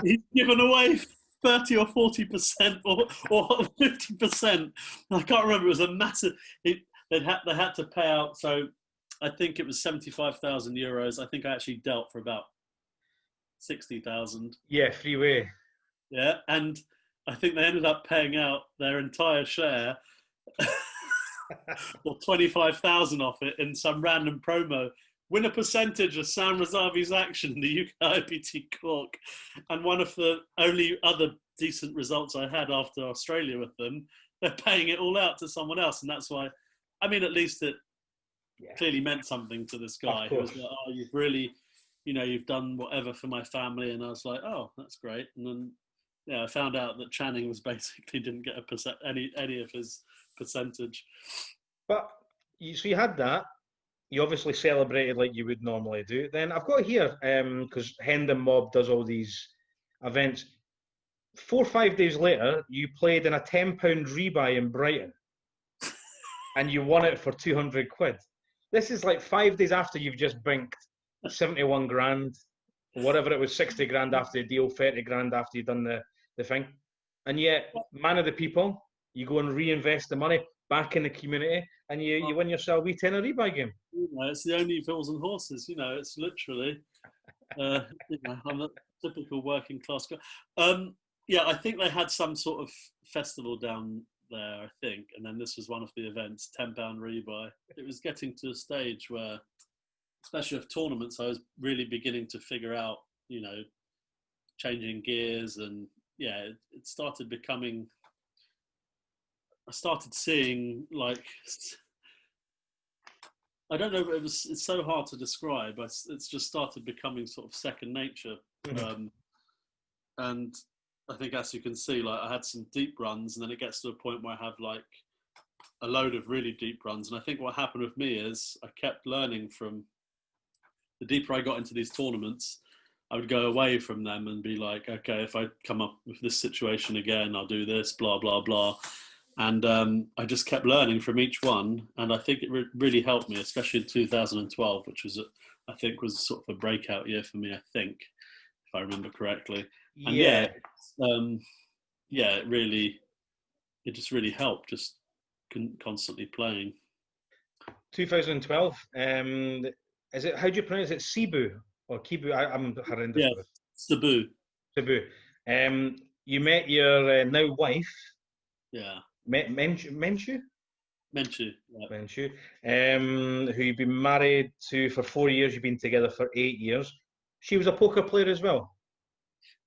He's given away 30 or 40% or 50%. I can't remember. It was a massive. They had to pay out. So I think it was 75,000 euros. I think I actually dealt for about 60,000. Yeah, freeway. Yeah, and I think they ended up paying out their entire share or 25,000 off it in some random promo. Win a percentage of Sam Razavi's action in the UK IPT Cork. And one of the only other decent results I had after Australia with them, they're paying it all out to someone else. And that's why, I mean, at least it clearly meant something to this guy who was like, "Oh, you've really, you've done whatever for my family." And I was like, "Oh, that's great." And then, I found out that Channing was basically didn't get any of his percentage. But so you had that. You obviously celebrated like you would normally do. Then I've got here, because Hendon Mob does all these events. 4 or 5 days later, you played in a £10 rebuy in Brighton, and you won it for 200 quid. This is like 5 days after you've just binked 71 grand, whatever it was, 60 grand after the deal, 30 grand after you've done the thing. And yet, man of the people, you go and reinvest the money back in the community, and you win yourself a wee tenner rebuy game. It's the only Bills and Horses, it's literally, I'm a typical working class guy. I think they had some sort of festival down there, I think, and then this was one of the events, £10 rebuy. It was getting to a stage where, especially with tournaments, I was really beginning to figure out, changing gears, and it started becoming. I started seeing, like, I don't know, it's so hard to describe. It's just started becoming sort of second nature. And I think, as you can see, like, I had some deep runs, and then it gets to a point where I have like a load of really deep runs. And I think what happened with me is I kept learning from the deeper I got into these tournaments. I would go away from them and be like, okay, if I come up with this situation again, I'll do this, blah, blah, blah. And I just kept learning from each one. And I think it really helped me, especially in 2012, which was, I think, was sort of a breakout year for me, I think, if I remember correctly. And it just really helped, just constantly playing. 2012, is it, how do you pronounce it, Cebu or Kibu? I'm horrendous with it. Cebu. You met your now wife. Yeah. Menchu, yeah. who you've been married to for 4 years. You've been together for 8 years. She was a poker player as well.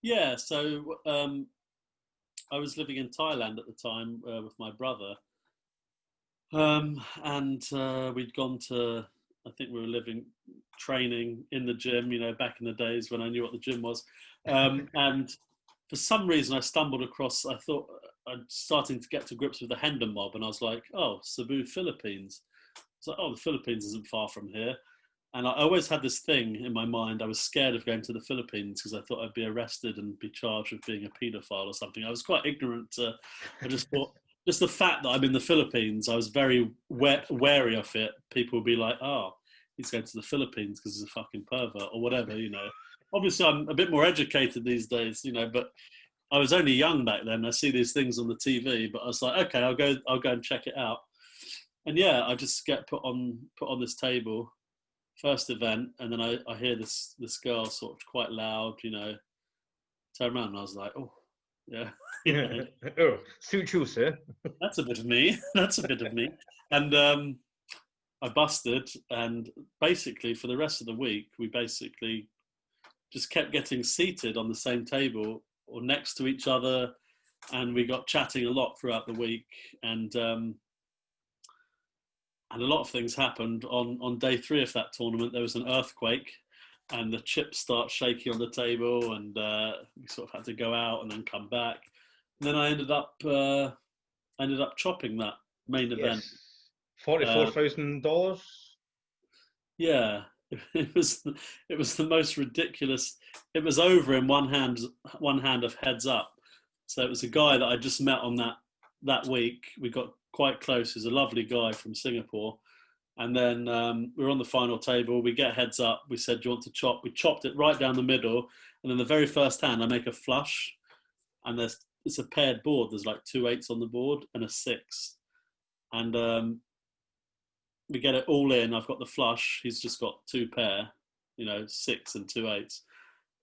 Yeah, so I was living in Thailand at the time with my brother, and we'd gone to, I think we were training in the gym, back in the days when I knew what the gym was, and for some reason I stumbled across. I thought I'm starting to get to grips with the Hendon mob, and I was like, oh, Cebu, Philippines. It's like, oh, the Philippines isn't far from here. And I always had this thing in my mind. I was scared of going to the Philippines because I thought I'd be arrested and be charged with being a paedophile or something. I was quite ignorant. I just thought, just the fact that I'm in the Philippines, I was very wary of it. People would be like, oh, he's going to the Philippines because he's a fucking pervert or whatever, you know. Obviously, I'm a bit more educated these days, you know, but I was only young back then. I see these things on the TV, but I was like, okay, I'll go and check it out. And yeah, I just get put on this table, first event, and then I hear this girl sort of quite loud, you know, turn around, and I was like, oh, yeah. Oh, suit you, sir. That's a bit of me. That's a bit of me. And I busted, and basically for the rest of the week, we basically just kept getting seated on the same table or next to each other, and we got chatting a lot throughout the week, and a lot of things happened. On day 3 of that tournament, there was an earthquake, and the chips start shaking on the table, and we sort of had to go out and then come back. And then I ended up chopping that main event. $44,000. Yeah, it was the most ridiculous. It was over in one hand of heads up. So it was a guy that I just met on that week. We got quite close. He's a lovely guy from Singapore. And then we were on the final table. We get heads up. We said, do you want to chop? We chopped it right down the middle. And then the very first hand, I make a flush. And it's a paired board. There's like 2 8s on the board and a 6. And we get it all in. I've got the flush. He's just got 2 pair, you know, 6 and 2 8s.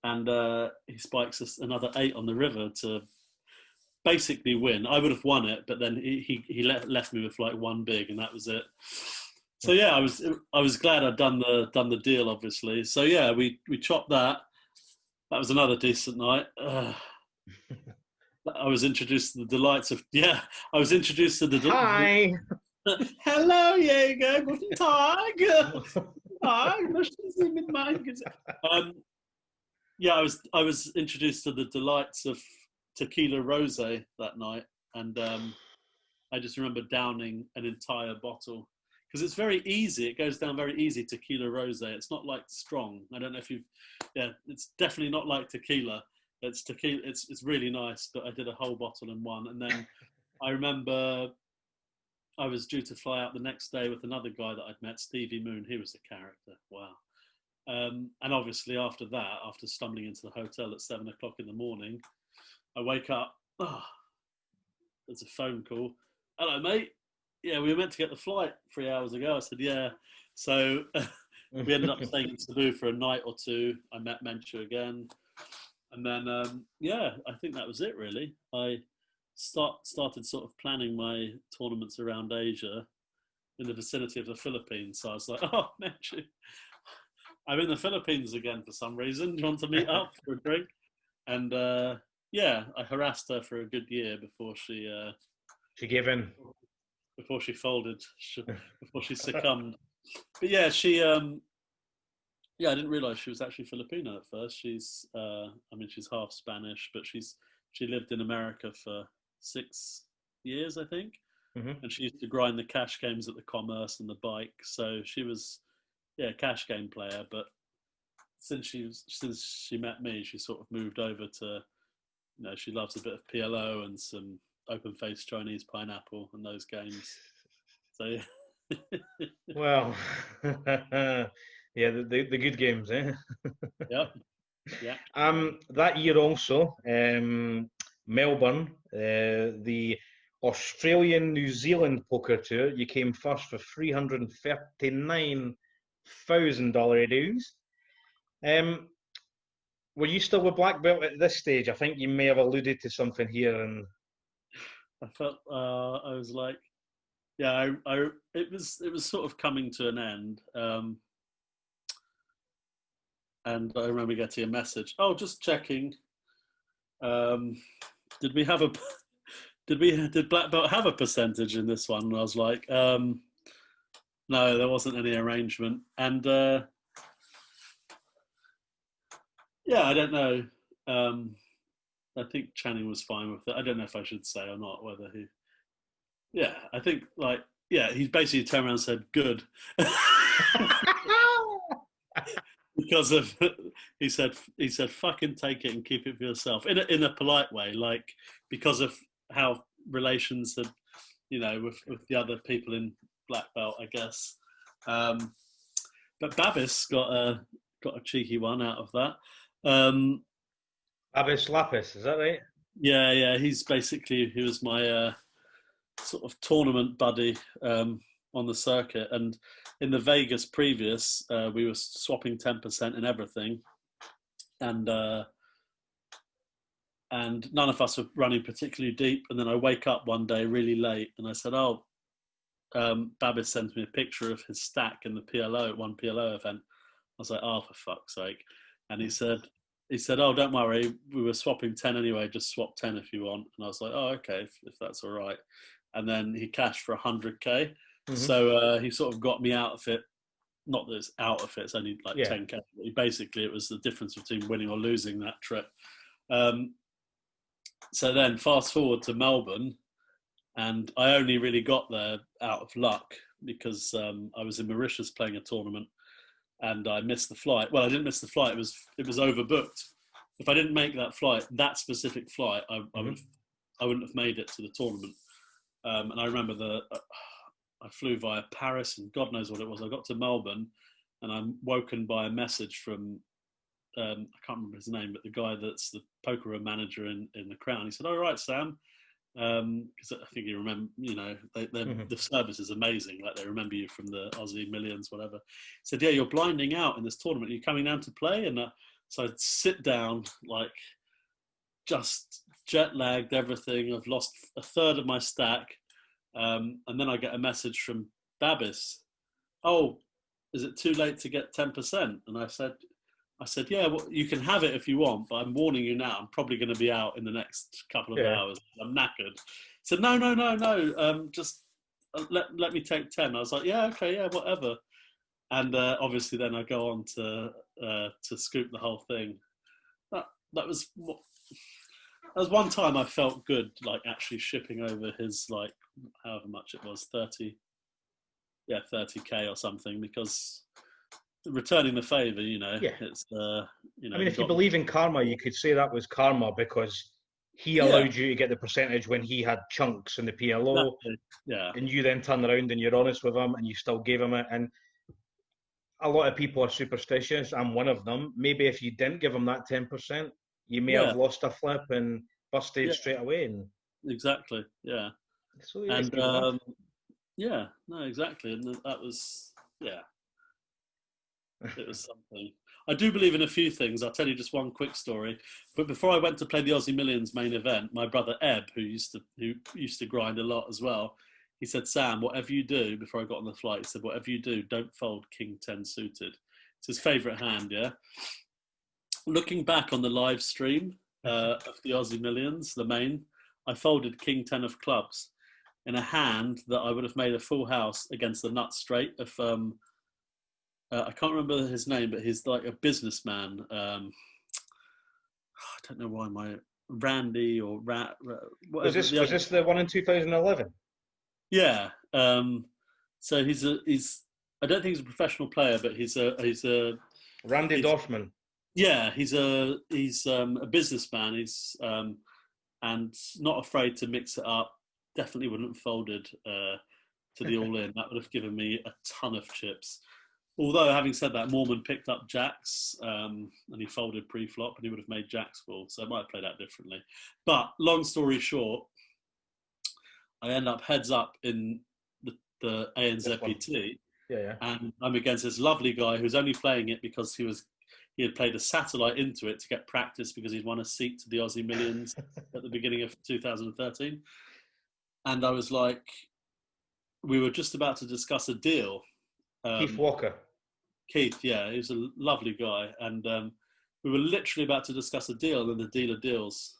And he spikes us another 8 on the river to basically win. I would have won it, but then he left me with like 1 big, and that was it. So yeah, I was glad I'd done the deal, obviously. So yeah, we chopped that. That was another decent night. I was introduced to the delights of I was introduced to the Hi. Hello, Jäger. Guten Tag. I was introduced to the delights of tequila rosé that night, and I just remember downing an entire bottle because it's very easy. It goes down very easy. Tequila rosé. It's not like strong. I don't know if you've. Yeah, it's definitely not like tequila. It's tequila. It's really nice. But I did a whole bottle in one, and then I remember I was due to fly out the next day with another guy that I'd met, Stevie Moon. He was a character. Wow. And obviously after that, after stumbling into the hotel at 7 o'clock in the morning, I wake up. There's a phone call. Hello, mate. Yeah, we were meant to get the flight 3 hours ago. I said, yeah. So we ended up staying in Cebu for a night or 2. I met Menchu again. And then, I think that was it, really. I started sort of planning my tournaments around Asia in the vicinity of the Philippines. So I was like, oh, Menchu, I'm in the Philippines again for some reason. Do you want to meet up for a drink? And I harassed her for a good year before she gave in, before she folded, before she succumbed. But yeah, she I didn't realize she was actually Filipino at first. She's she's half Spanish, but she lived in America for 6 years, I think. Mm-hmm. And she used to grind the cash games at the Commerce and the Bike. So she was a cash game player, but since she met me, she sort of moved over to, she loves a bit of PLO and some open-faced Chinese pineapple and those games. So well, yeah, the good games, eh? Yep. Yeah. That year also, Melbourne, the Australian-New Zealand poker tour, you came first for $339,000 dues. Were you still with Blackbelt at this stage? I think you may have alluded to something here. And I felt I was like, it was sort of coming to an end. And I remember getting a message. Oh, just checking. Did Blackbelt have a percentage in this one? And I was like, no, there wasn't any arrangement. And I don't know. I think Channing was fine with it. I don't know if I should say or not whether he. Yeah, I think he basically turned around and said good. Because of he said fucking take it and keep it for yourself in a polite way, like because of how relations had, with the other people in Blackbelt, I guess. But Babis got a cheeky one out of that. Babis Lapis, is that right? Yeah, he was my sort of tournament buddy on the circuit, and in the Vegas previous, we were swapping 10% in everything, and none of us were running particularly deep. And then I wake up one day really late, and I said, "Oh, Babis sends me a picture of his stack in the PLO, one PLO event." I was like, "Oh, for fuck's sake!" And he said, "Oh, don't worry, we were swapping 10 anyway. Just swap 10 if you want." And I was like, "Oh, okay, if that's all right." And then he cashed for 100k. Mm-hmm. So he sort of got me out of it. Not that it's out of it; it's only like 10k. But basically, it was the difference between winning or losing that trip. So then, fast forward to Melbourne, and I only really got there out of luck because I was in Mauritius playing a tournament, and I missed the flight. Well, I didn't miss the flight; it was overbooked. If I didn't make that flight, that specific flight, I wouldn't have made it to the tournament. And I remember I flew via Paris and God knows what it was. I got to Melbourne and I'm woken by a message from, I can't remember his name, but the guy that's the poker room manager in the Crown. He said, "All right, Sam." Because I think you remember, the service is amazing. Like they remember you from the Aussie Millions, whatever. He said, "Yeah, you're blinding out in this tournament. Are you coming down to play?" And so I'd sit down, like just jet lagged, everything. I've lost a third of my stack. And then I get a message from Babis. "Oh, is it too late to get 10%? And I said, "Yeah, well, you can have it if you want, but I'm warning you now, I'm probably going to be out in the next couple of hours. I'm knackered." He said, No. Just let me take 10. I was like, "Yeah, okay, yeah, whatever." And obviously then I go on to scoop the whole thing. That was one time I felt good, like actually shipping over his, like, however much it was, 30k or something, because returning the favour, it's I mean, if you believe in karma, you could say that was karma because he allowed you to get the percentage when he had chunks in the PLO. Exactly. Yeah. And you then turn around and you're honest with him and you still gave him it. And a lot of people are superstitious. I'm one of them. Maybe if you didn't give him that 10%, you may have lost a flip and busted straight away. And exactly. Yeah. So and no, exactly. And that was it was something. I do believe in a few things. I'll tell you just one quick story. But before I went to play the Aussie Millions main event, my brother Eb, who used to grind a lot as well, he said, "Sam, whatever you do," before I got on the flight, he said, "Whatever you do, don't fold King 10 suited." It's his favourite hand, yeah? Looking back on the live stream of the Aussie Millions, the main, I folded King 10 of clubs in a hand that I would have made a full house against the nut straight of I can't remember his name, but he's like a businessman. I don't know why Randy or whatever. Was this the one in 2011? Yeah. So he's I don't think he's a professional player, but he's a Randy Dorfman. Yeah, he's a businessman. He's and not afraid to mix it up. Definitely wouldn't have folded to the all-in. That would have given me a ton of chips. Although, having said that, Mormon picked up jacks and he folded pre-flop and he would have made jacks full. So I might have played out differently. But long story short, I end up heads up in the ANZPT. Yeah. And I'm against this lovely guy who's only playing it because he had played a satellite into it to get practice because he'd won a seat to the Aussie Millions at the beginning of 2013. And I was like, we were just about to discuss a deal. Keith Walker. Keith, yeah, he was a lovely guy. And we were literally about to discuss a deal, and the dealer deals.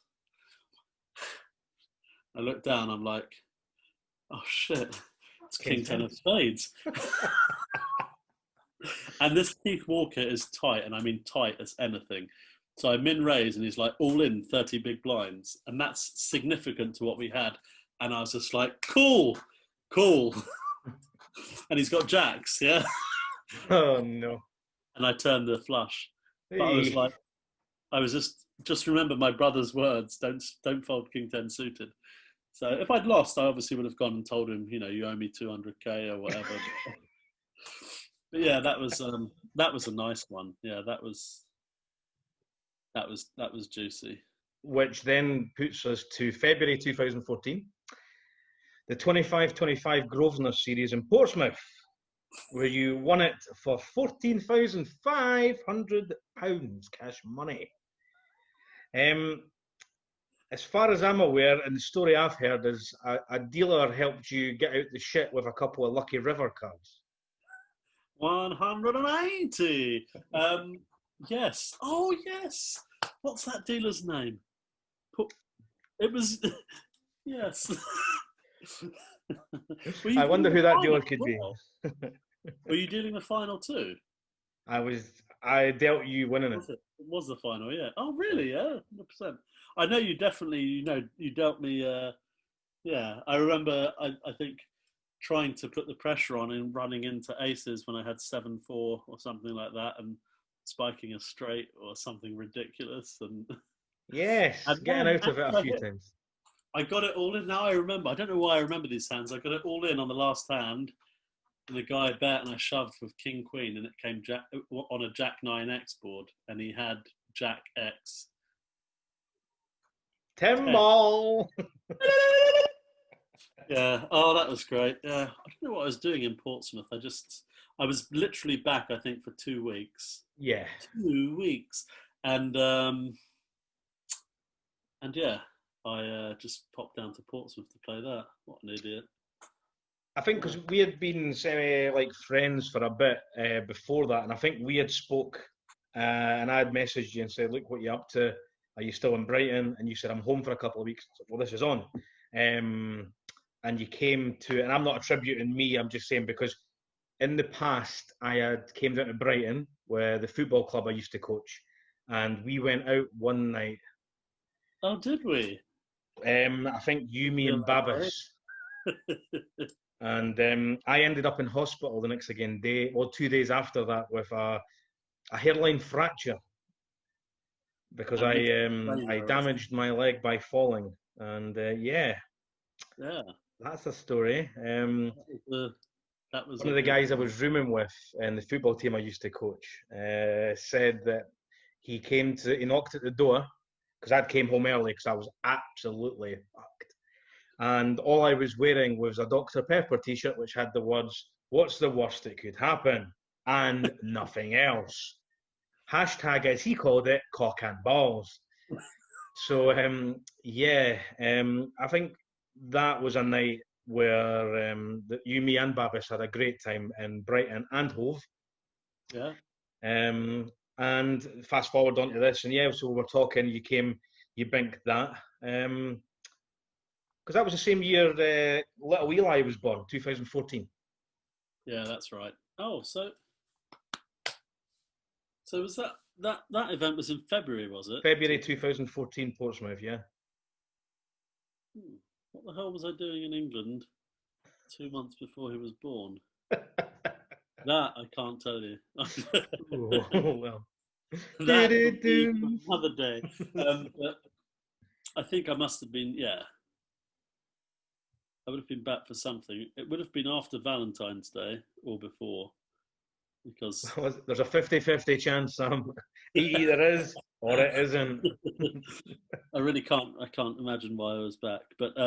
I look down, I'm like, oh shit, it's King 10 of spades. And this Keith Walker is tight, and I mean tight as anything. So I min raise, and he's like, all in 30 big blinds, and that's significant to what we had. And I was just like, cool. And he's got jacks, yeah. Oh no! And I turned the flush, Hey. but I was like, I was just remember my brother's words: don't fold king 10 suited. So if I'd lost, I obviously would have gone and told him, you owe me 200k or whatever. But yeah, that was a nice one. Yeah, that was juicy. Which then puts us to February 2014, the 25-25 Grosvenor Series in Portsmouth, where you won it for £14,500 cash money. As far as I'm aware, and the story I've heard is a dealer helped you get out the shit with a couple of lucky river cards. 180. Yes. Oh yes. What's that dealer's name? It was. Yes. I wonder who that dealer could be. Were you dealing the final too? I dealt you winning it. It was the final, yeah. Oh, really? Yeah, 100%. I know you definitely. You dealt me. Yeah, I remember. I think trying to put the pressure on and running into aces when I had 7-4 or something like that, and spiking a straight or something ridiculous. And yes, and getting out of it a few times. I got it all in. Now I remember. I don't know why I remember these hands. I got it all in on the last hand. And the guy bet, and I shoved with King Queen, and it came on a Jack 9X board, and he had Jack X. Timbal. Yeah. Oh, that was great. Yeah. I don't know what I was doing in Portsmouth. I was literally back, I think, for 2 weeks. Yeah. 2 weeks, and yeah, I just popped down to Portsmouth to play that. What an idiot. I think because we had been semi friends for a bit before that, and I think we had spoke, and I had messaged you and said, "Look, what you up to? Are you still in Brighton?" And you said, "I'm home for a couple of weeks." Said, well, this is on, and you came to, and I'm not attributing me. I'm just saying because in the past I had came down to Brighton, where the football club I used to coach, and we went out one night. Oh, did we? I think you, me, and Babis. And I ended up in hospital the next day, or 2 days after that, with a hairline fracture because I damaged my leg by falling. And yeah, that's the story. That was one of the guys I was rooming with in the football team I used to coach said that he knocked at the door because I came home early because I was absolutely fucked. And all I was wearing was a Dr. Pepper t-shirt which had the words, "What's the worst that could happen?" and nothing else. Hashtag, as he called it, cock and balls. So, I think that was a night where you, me and Babis had a great time in Brighton and Hove. Yeah. And fast forward onto this, and yeah, so we're talking, you came, you binked that. Because that was the same year little Eli was born, 2014. Yeah, that's right. Oh, so was that event was in February, was it? February 2014, Portsmouth, yeah. What the hell was I doing in England 2 months before he was born? That I can't tell you. Oh, well. That would be another day. But I think I must have been, yeah. I would have been back for something. It would have been after Valentine's Day or before, because there's a 50-50 chance, Sam. It either is or it isn't. I really can't. I can't imagine why I was back, but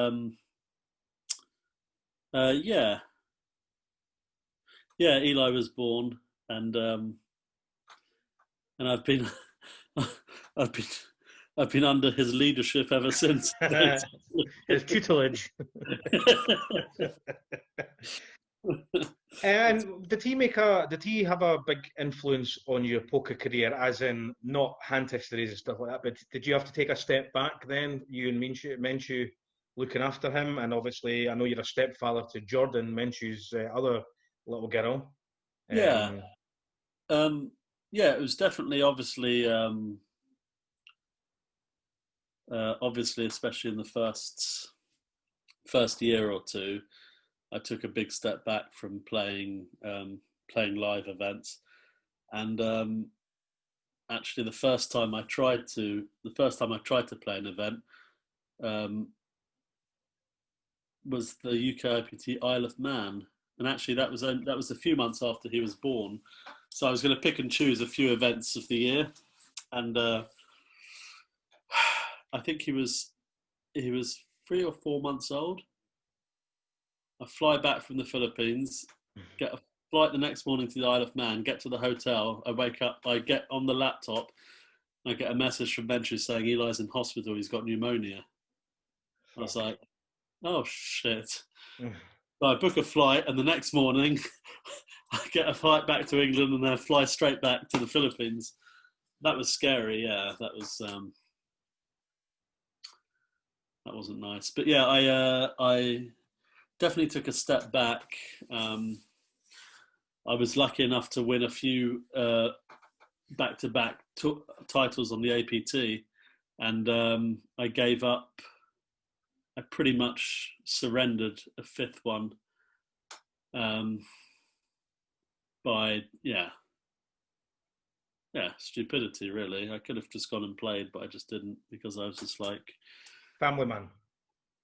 yeah. Eli was born, and I've been I've been under his leadership ever since. His tutelage. And did he have a big influence on your poker career, as in not hand histories and stuff like that, but did you have to take a step back then, you and Menchu looking after him? And obviously I know you're a stepfather to Jordan, Menchu's other little girl. Yeah, it was definitely obviously obviously, especially in the first year or two, I took a big step back from playing live events, and actually the first time I tried to play an event was the UK IPT Isle of Man, and actually that was a few months after he was born, so I was going to pick and choose a few events of the year, and I think he was 3 or 4 months old. I fly back from the Philippines, get a flight the next morning to the Isle of Man, get to the hotel, I wake up, I get on the laptop, I get a message from Ventures saying Eli's in hospital, he's got pneumonia. I was like, oh shit. So I book a flight, and the next morning I get a flight back to England and then fly straight back to the Philippines. That was scary, yeah. That wasn't nice. But yeah, I definitely took a step back. I was lucky enough to win a few back-to-back titles on the APT, and I gave up. I pretty much surrendered a fifth one by stupidity, really. I could have just gone and played, but I just didn't, because I was just like, family man.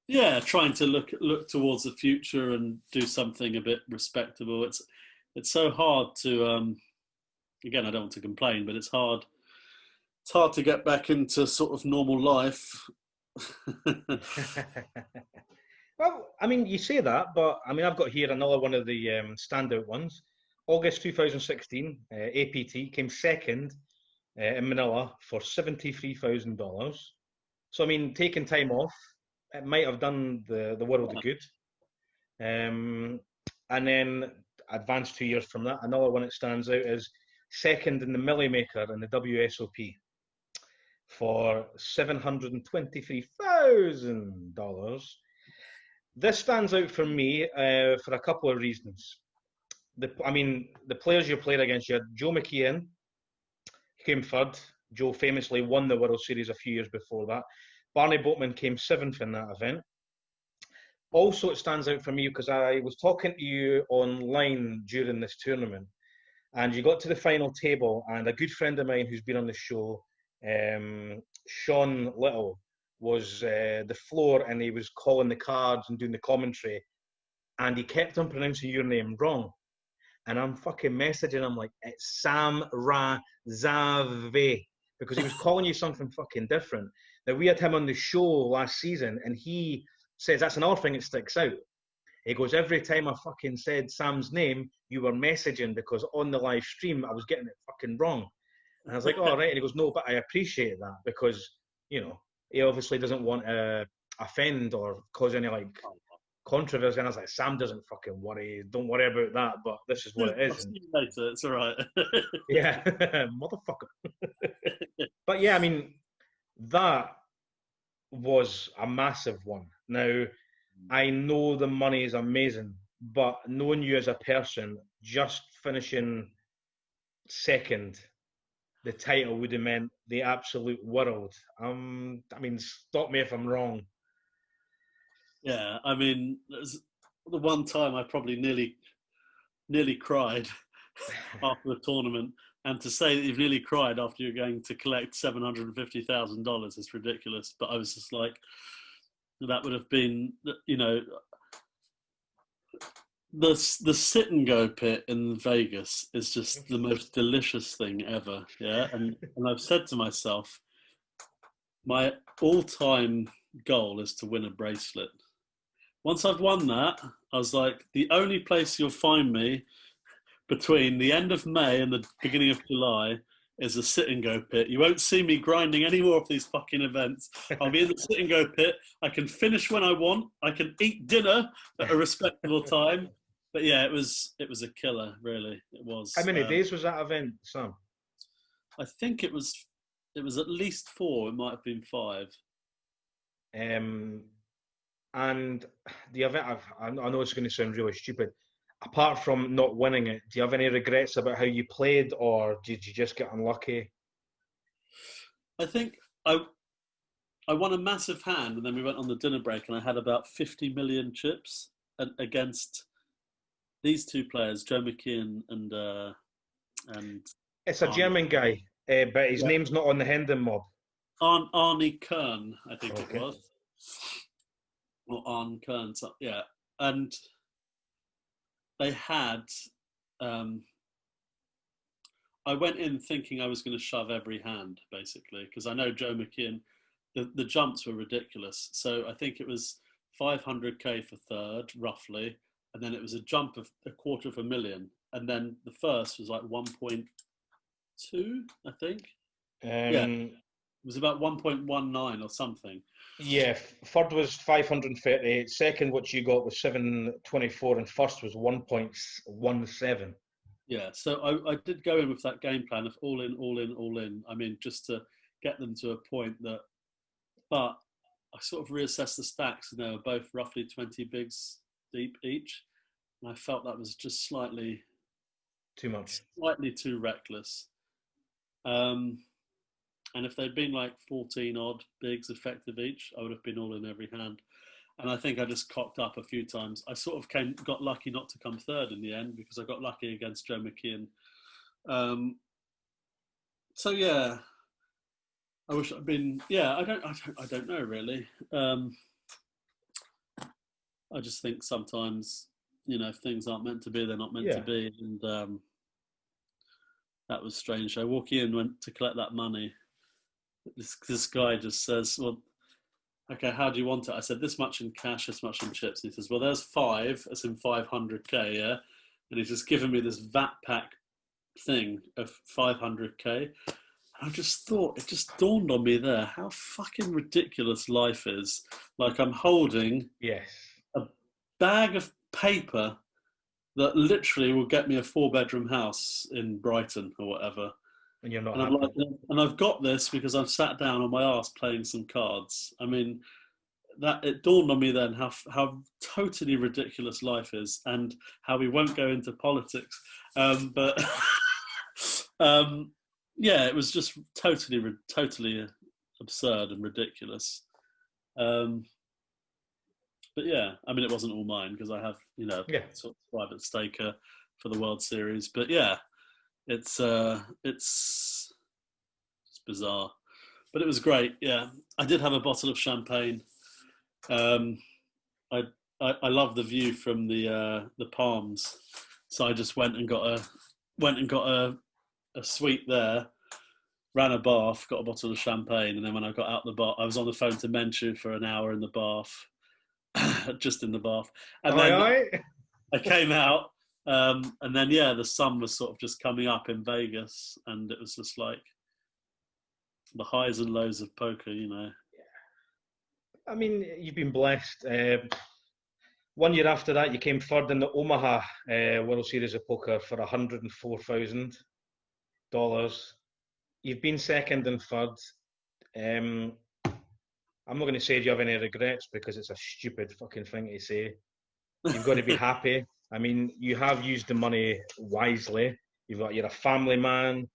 Yeah, trying to look towards the future and do something a bit respectable. It's so hard to again, I don't want to complain, but it's hard to get back into sort of normal life. Well, I mean, you say that, but I mean, I've got here another one of the standout ones. August 2016, APT came second in Manila for $73,000. So, I mean, taking time off, it might have done the world a good. And then advanced 2 years from that, another one that stands out is second in the Millie Maker in the WSOP for $723,000. This stands out for me for a couple of reasons. The players you played against, you had Joe McKeon, he came third. Joe famously won the World Series a few years before that. Barney Boatman came seventh in that event. Also, it stands out for me because I was talking to you online during this tournament, and you got to the final table, and a good friend of mine who's been on the show, Sean Little, was the floor, and he was calling the cards and doing the commentary, and he kept on pronouncing your name wrong. And I'm fucking messaging him like, it's Sam Razavi, because he was calling you something fucking different. Now, we had him on the show last season, and he says that's another thing that sticks out. He goes, every time I fucking said Sam's name, you were messaging, because on the live stream, I was getting it fucking wrong. And I was like, oh, right. And he goes, no, but I appreciate that, because, you know, he obviously doesn't want to offend or cause any, like, controversy. And I was like, Sam doesn't fucking worry. Don't worry about that, but this is what it is. I'll see you later. It's all right. Yeah, motherfucker. But yeah, I mean, that was a massive one. Now, I know the money is amazing, but knowing you as a person, just finishing second, the title would have meant the absolute world. I mean, stop me if I'm wrong. Yeah, I mean, there's the one time I probably nearly cried after the tournament, and to say that you've nearly cried after you're going to collect $750,000 is ridiculous. But I was just like, that would have been, you know, the sit and go pit in Vegas is just the most delicious thing ever. Yeah, and I've said to myself, my all-time goal is to win a bracelet. Once I've won that, I was like, the only place you'll find me between the end of May and the beginning of July is a sit and go pit. You won't see me grinding any more of these fucking events. I'll be in the sit and go pit. I can finish when I want. I can eat dinner at a respectable time. But yeah, it was a killer, really. It was. How many days was that event, Sam? I think it was at least 4. It might have been 5. And the event, I know it's going to sound really stupid. Apart from not winning it, do you have any regrets about how you played, or did you just get unlucky? I think I I won a massive hand, and then we went on the dinner break, and I had about 50 million chips against these two players, Joe McKeon and It's a Arnie. German guy, but his Yeah. name's not on the Hendon mob. Arnie Kern, I think Okay. it was, or Arne Kern. So, yeah, and they had. I went in thinking I was going to shove every hand, basically, because I know Joe McKeon. The jumps were ridiculous. So I think it was 500k for third, roughly, and then it was a jump of $250,000, and then the first was like 1.2, I think. Yeah, it was about 1.19 or something. Yeah, third was 530. Second, what you got was 724, and first was 1.17. Yeah, so I did go in with that game plan of all in, all in, all in. I mean, just to get them to a point that, but I sort of reassessed the stacks, and they were both roughly 20 bigs deep each, and I felt that was just slightly too much, slightly too reckless. And if they'd been like 14 odd bigs effective each, I would have been all in every hand. And I think I just cocked up a few times. I sort of got lucky not to come third in the end because I got lucky against Joe McKeon. So yeah, I wish I'd been. Yeah, I don't know really. I just think sometimes, if things aren't meant to be, they're not meant to be, and that was strange. I walk in, went to collect that money. This guy just says, "Well, okay, how do you want it?" I said, "This much in cash, this much in chips." And he says, "Well, there's 5, that's in 500k, yeah." And he's just given me this VAT pack thing of 500k. I just thought, it just dawned on me there how fucking ridiculous life is. Like, I'm holding a bag of paper that literally will get me a 4-bedroom house in Brighton or whatever. And you're not and happy. And I've got this because I've sat down on my arse playing some cards. I mean, that it dawned on me then how totally ridiculous life is, and how we won't go into politics. But yeah, it was just totally absurd and ridiculous. But yeah, I mean, it wasn't all mine because I have, sort of private staker for the World Series. But yeah, it's bizarre, but it was great. Yeah, I did have a bottle of champagne. I love the view from the palms, so I just went and got a suite there, ran a bath, got a bottle of champagne, and then when I got out the bath, I was on the phone to Menchu for an hour in the bath, just in the bath, and then I came out, and then the sun was sort of just coming up in Vegas, and it was just like the highs and lows of poker, I mean, you've been blessed. 1 year after that, you came third in the Omaha World Series of Poker for $104,000. You've been second and third. I'm not going to say do you have any regrets because it's a stupid fucking thing to say. You've got to be happy. I mean, you have used the money wisely. You're a family man.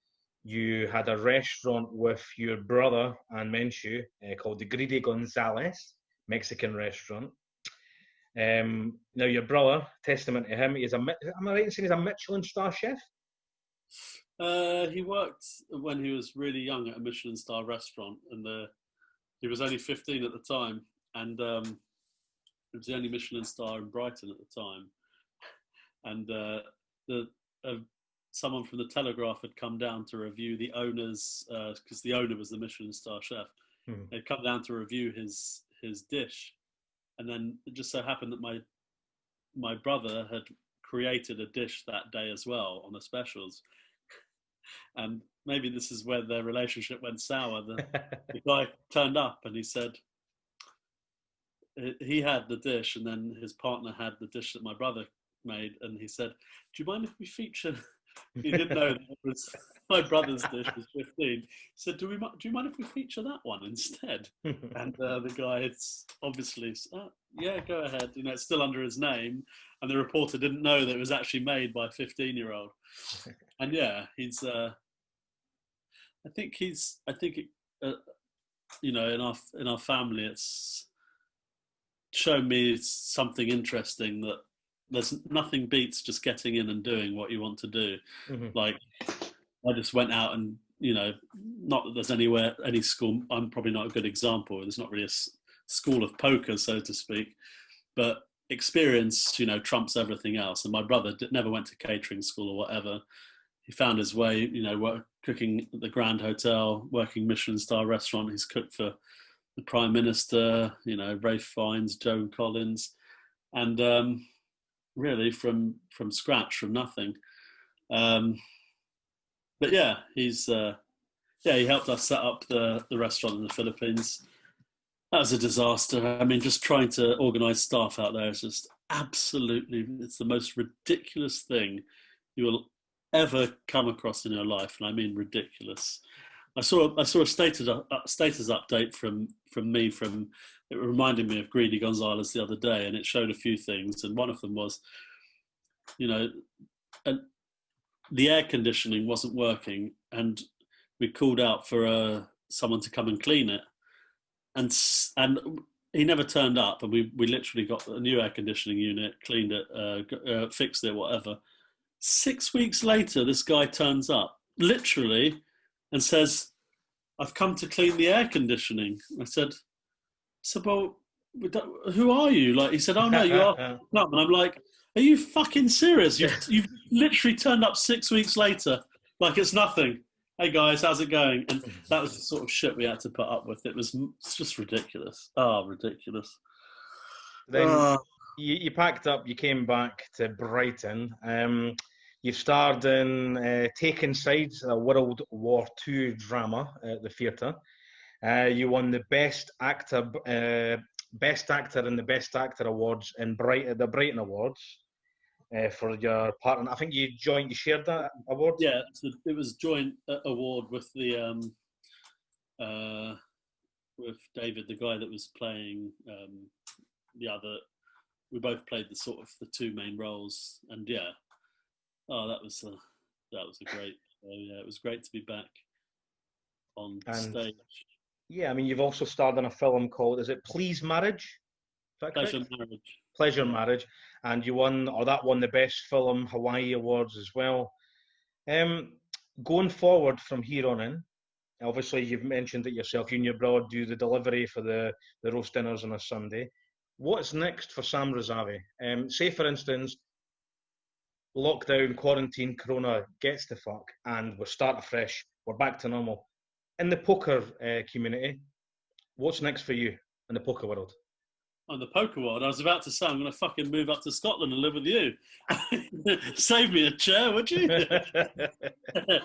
You had a restaurant with your brother and Menchu called the Greedy Gonzalez Mexican restaurant. Now your brother, testament to him, am I right in saying he's a Michelin star chef? He worked when he was really young at a Michelin star restaurant, and he was only 15 at the time, and it was the only Michelin star in Brighton at the time. And someone from the Telegraph had come down to review the owner's, because the owner was the Michelin star chef. They'd come down to review his dish, and then it just so happened that my brother had created a dish that day as well on the specials. And maybe this is where their relationship went sour. The guy turned up and he said he had the dish, and then his partner had the dish that my brother made, and he said, "Do you mind if we feature?" He didn't know that it was my brother's dish was 15. He said, "Do you mind if we feature that one instead?" And the guy, it's obviously, yeah, go ahead. It's still under his name, and the reporter didn't know that it was actually made by a 15-year-old. And yeah, he's. I think you know, in our family, it's shown me something interesting, that there's nothing beats just getting in and doing what you want to do. Like, I just went out and, you know, not that there's any school, I'm probably not a good example. There's not really a school of poker, so to speak, but experience, you know, trumps everything else. And my brother never went to catering school or whatever. He found his way, you know, cooking at the Grand Hotel, working Michelin star restaurant. He's cooked for the Prime Minister, you know, Ralph Fiennes, Joan Collins, and really from scratch, from nothing. But yeah, he helped us set up the restaurant in the Philippines. That was a disaster. I mean, just trying to organise staff out there is just absolutely, it's the most ridiculous thing you will ever come across in your life, and I mean ridiculous. I saw a status update from it reminded me of Greedy Gonzalez the other day, and it showed a few things, and one of them was, you know, the air conditioning wasn't working, and we called out for someone to come and clean it, and he never turned up, and we literally got a new air conditioning unit, cleaned it, fixed it, whatever. 6 weeks later, this guy turns up, literally, and says, "I've come to clean the air conditioning." I said, "Well, who are you?" Like, he said, "Oh no, you are." And I'm like, "Are you fucking serious? You've literally turned up 6 weeks later, like it's nothing. Hey guys, how's it going?" And that was the sort of shit we had to put up with. It's just ridiculous. Oh, ridiculous. Then you packed up, you came back to Brighton. You starred in Taken Sides, a World War II drama at the theatre. You won the Best Actor and the Best Actor awards in the Brighton Awards for your part. And I think you shared that award. Yeah, it was joint award with the with David, the guy that was playing the other. We both played the two main roles, and yeah. Oh, that was a great. Yeah, it was great to be back on stage. Yeah, I mean, you've also starred in a film called, is it Please Marriage? Is that correct? Pleasure Marriage. Pleasure Marriage, and that won the Best Film Hawaii Awards as well. Going forward from here on in, obviously you've mentioned it yourself. You and your brother do the delivery for the roast dinners on a Sunday. What's next for Sam Razavi? Say, for instance, lockdown, quarantine, corona gets the fuck, and we're starting fresh, we're back to normal. In the poker community, what's next for you in the poker world? On the poker world, I was about to say, I'm going to fucking move up to Scotland and live with you. Save me a chair, would you?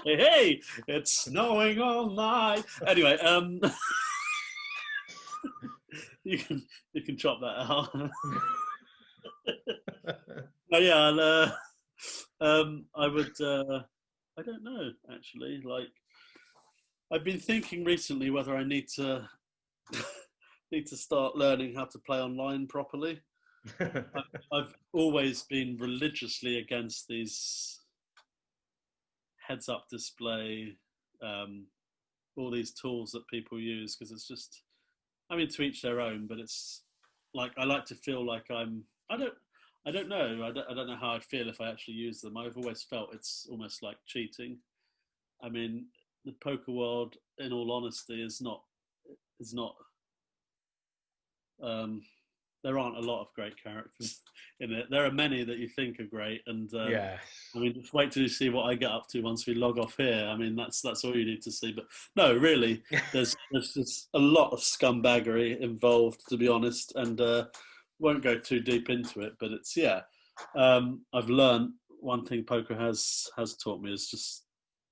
Hey, it's snowing all night. Anyway, you can chop that out. Oh yeah, I would. I don't know, actually. Like, I've been thinking recently whether I need to start learning how to play online properly. I've always been religiously against these heads-up display, all these tools that people use, because it's just, I mean, to each their own. But it's like, I like to feel like I don't know. I don't know how I'd feel if I actually use them. I've always felt it's almost like cheating. I mean, the poker world, in all honesty, is not. There aren't a lot of great characters in it. There are many that you think are great, and I mean, just wait till you see what I get up to once we log off here. I mean, that's all you need to see. But no, really, there's just a lot of scumbaggery involved, to be honest, and won't go too deep into it. But it's I've learned one thing poker has taught me is just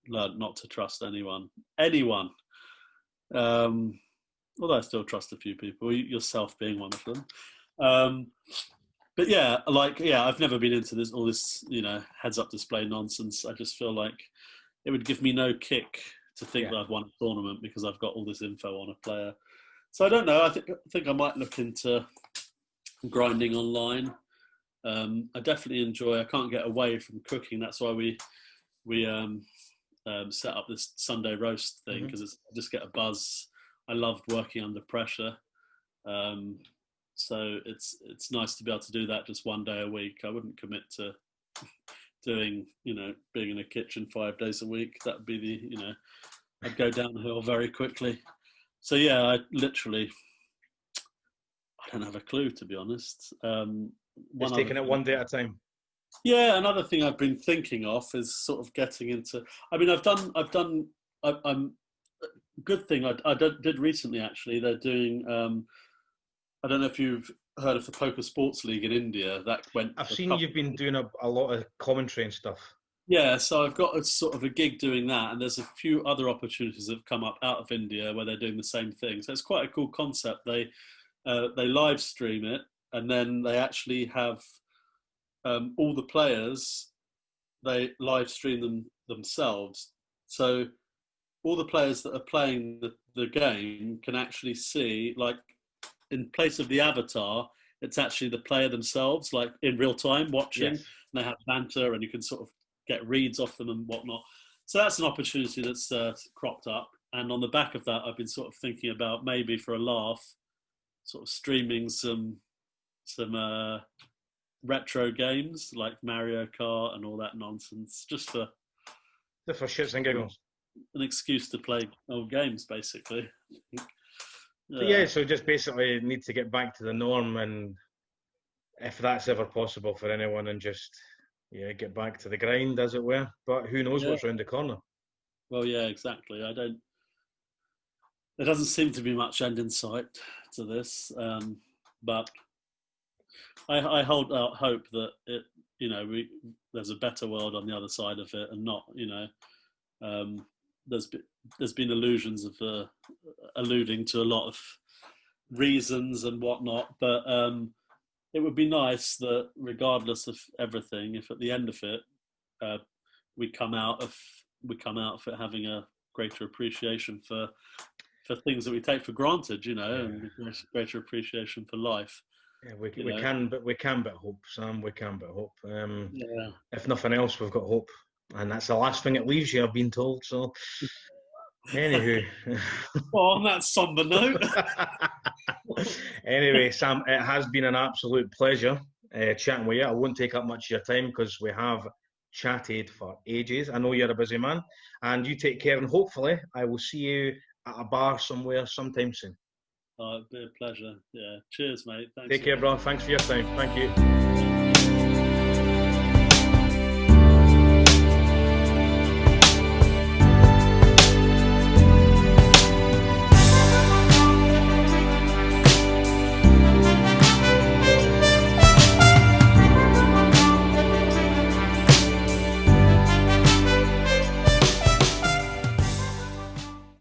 learn not to trust anyone. Although I still trust a few people, yourself being one of them. But yeah, I've never been into all this, heads-up display nonsense. I just feel like it would give me no kick to think that I've won a tournament because I've got all this info on a player. So I don't know. I think I might look into grinding online. I definitely enjoy. I can't get away from cooking. That's why we set up this Sunday roast thing, because I just get a buzz I loved working under pressure. So it's nice to be able to do that just one day a week. I wouldn't commit to doing, being in a kitchen 5 days a week. That would be I'd go downhill very quickly. So yeah, I don't have a clue, to be honest. Just taking it one day at a time. Yeah, another thing I've been thinking of is sort of getting into. I mean, I'm good thing I did recently, actually. They're doing. I don't know if you've heard of the Poker Sports League in India. That went. I've seen you've been doing a lot of commentary and stuff. Yeah, so I've got a sort of a gig doing that, and there's a few other opportunities that have come up out of India where they're doing the same thing. So it's quite a cool concept. They live stream it, and then they actually have all the players. They live stream them themselves. So all the players that are playing the game can actually see, like, in place of the avatar, it's actually the player themselves, like in real time watching. Yes. And they have banter, and you can sort of get reads off them and whatnot. So that's an opportunity that's cropped up. And on the back of that, I've been sort of thinking about maybe for a laugh, sort of streaming some retro games like Mario Kart and all that nonsense, just for shits and giggles. An excuse to play old games, basically. Yeah, so just basically need to get back to the norm, and if that's ever possible for anyone, and just get back to the grind, as it were. But who knows what's around the corner? Well, yeah, exactly. There doesn't seem to be much end in sight to this, but I hold out hope that there's a better world on the other side of it, and not there's been illusions of alluding to a lot of reasons and whatnot, but it would be nice that regardless of everything, if at the end of it we come out of it having a greater appreciation for things that we take for granted, and greater appreciation for life. Yeah, we can but hope, Sam. We can but hope. If nothing else, we've got hope, and that's the last thing it leaves you, I've been told. So, anywho, on that somber note. Anyway, Sam, it has been an absolute pleasure chatting with you. I won't take up much of your time because we have chatted for ages. I know you're a busy man, and you take care, and hopefully I will see you at a bar somewhere sometime soon. It'd be a pleasure. Yeah. Cheers, mate. Thanks. Take care, bro. Thanks for your time. Thank you.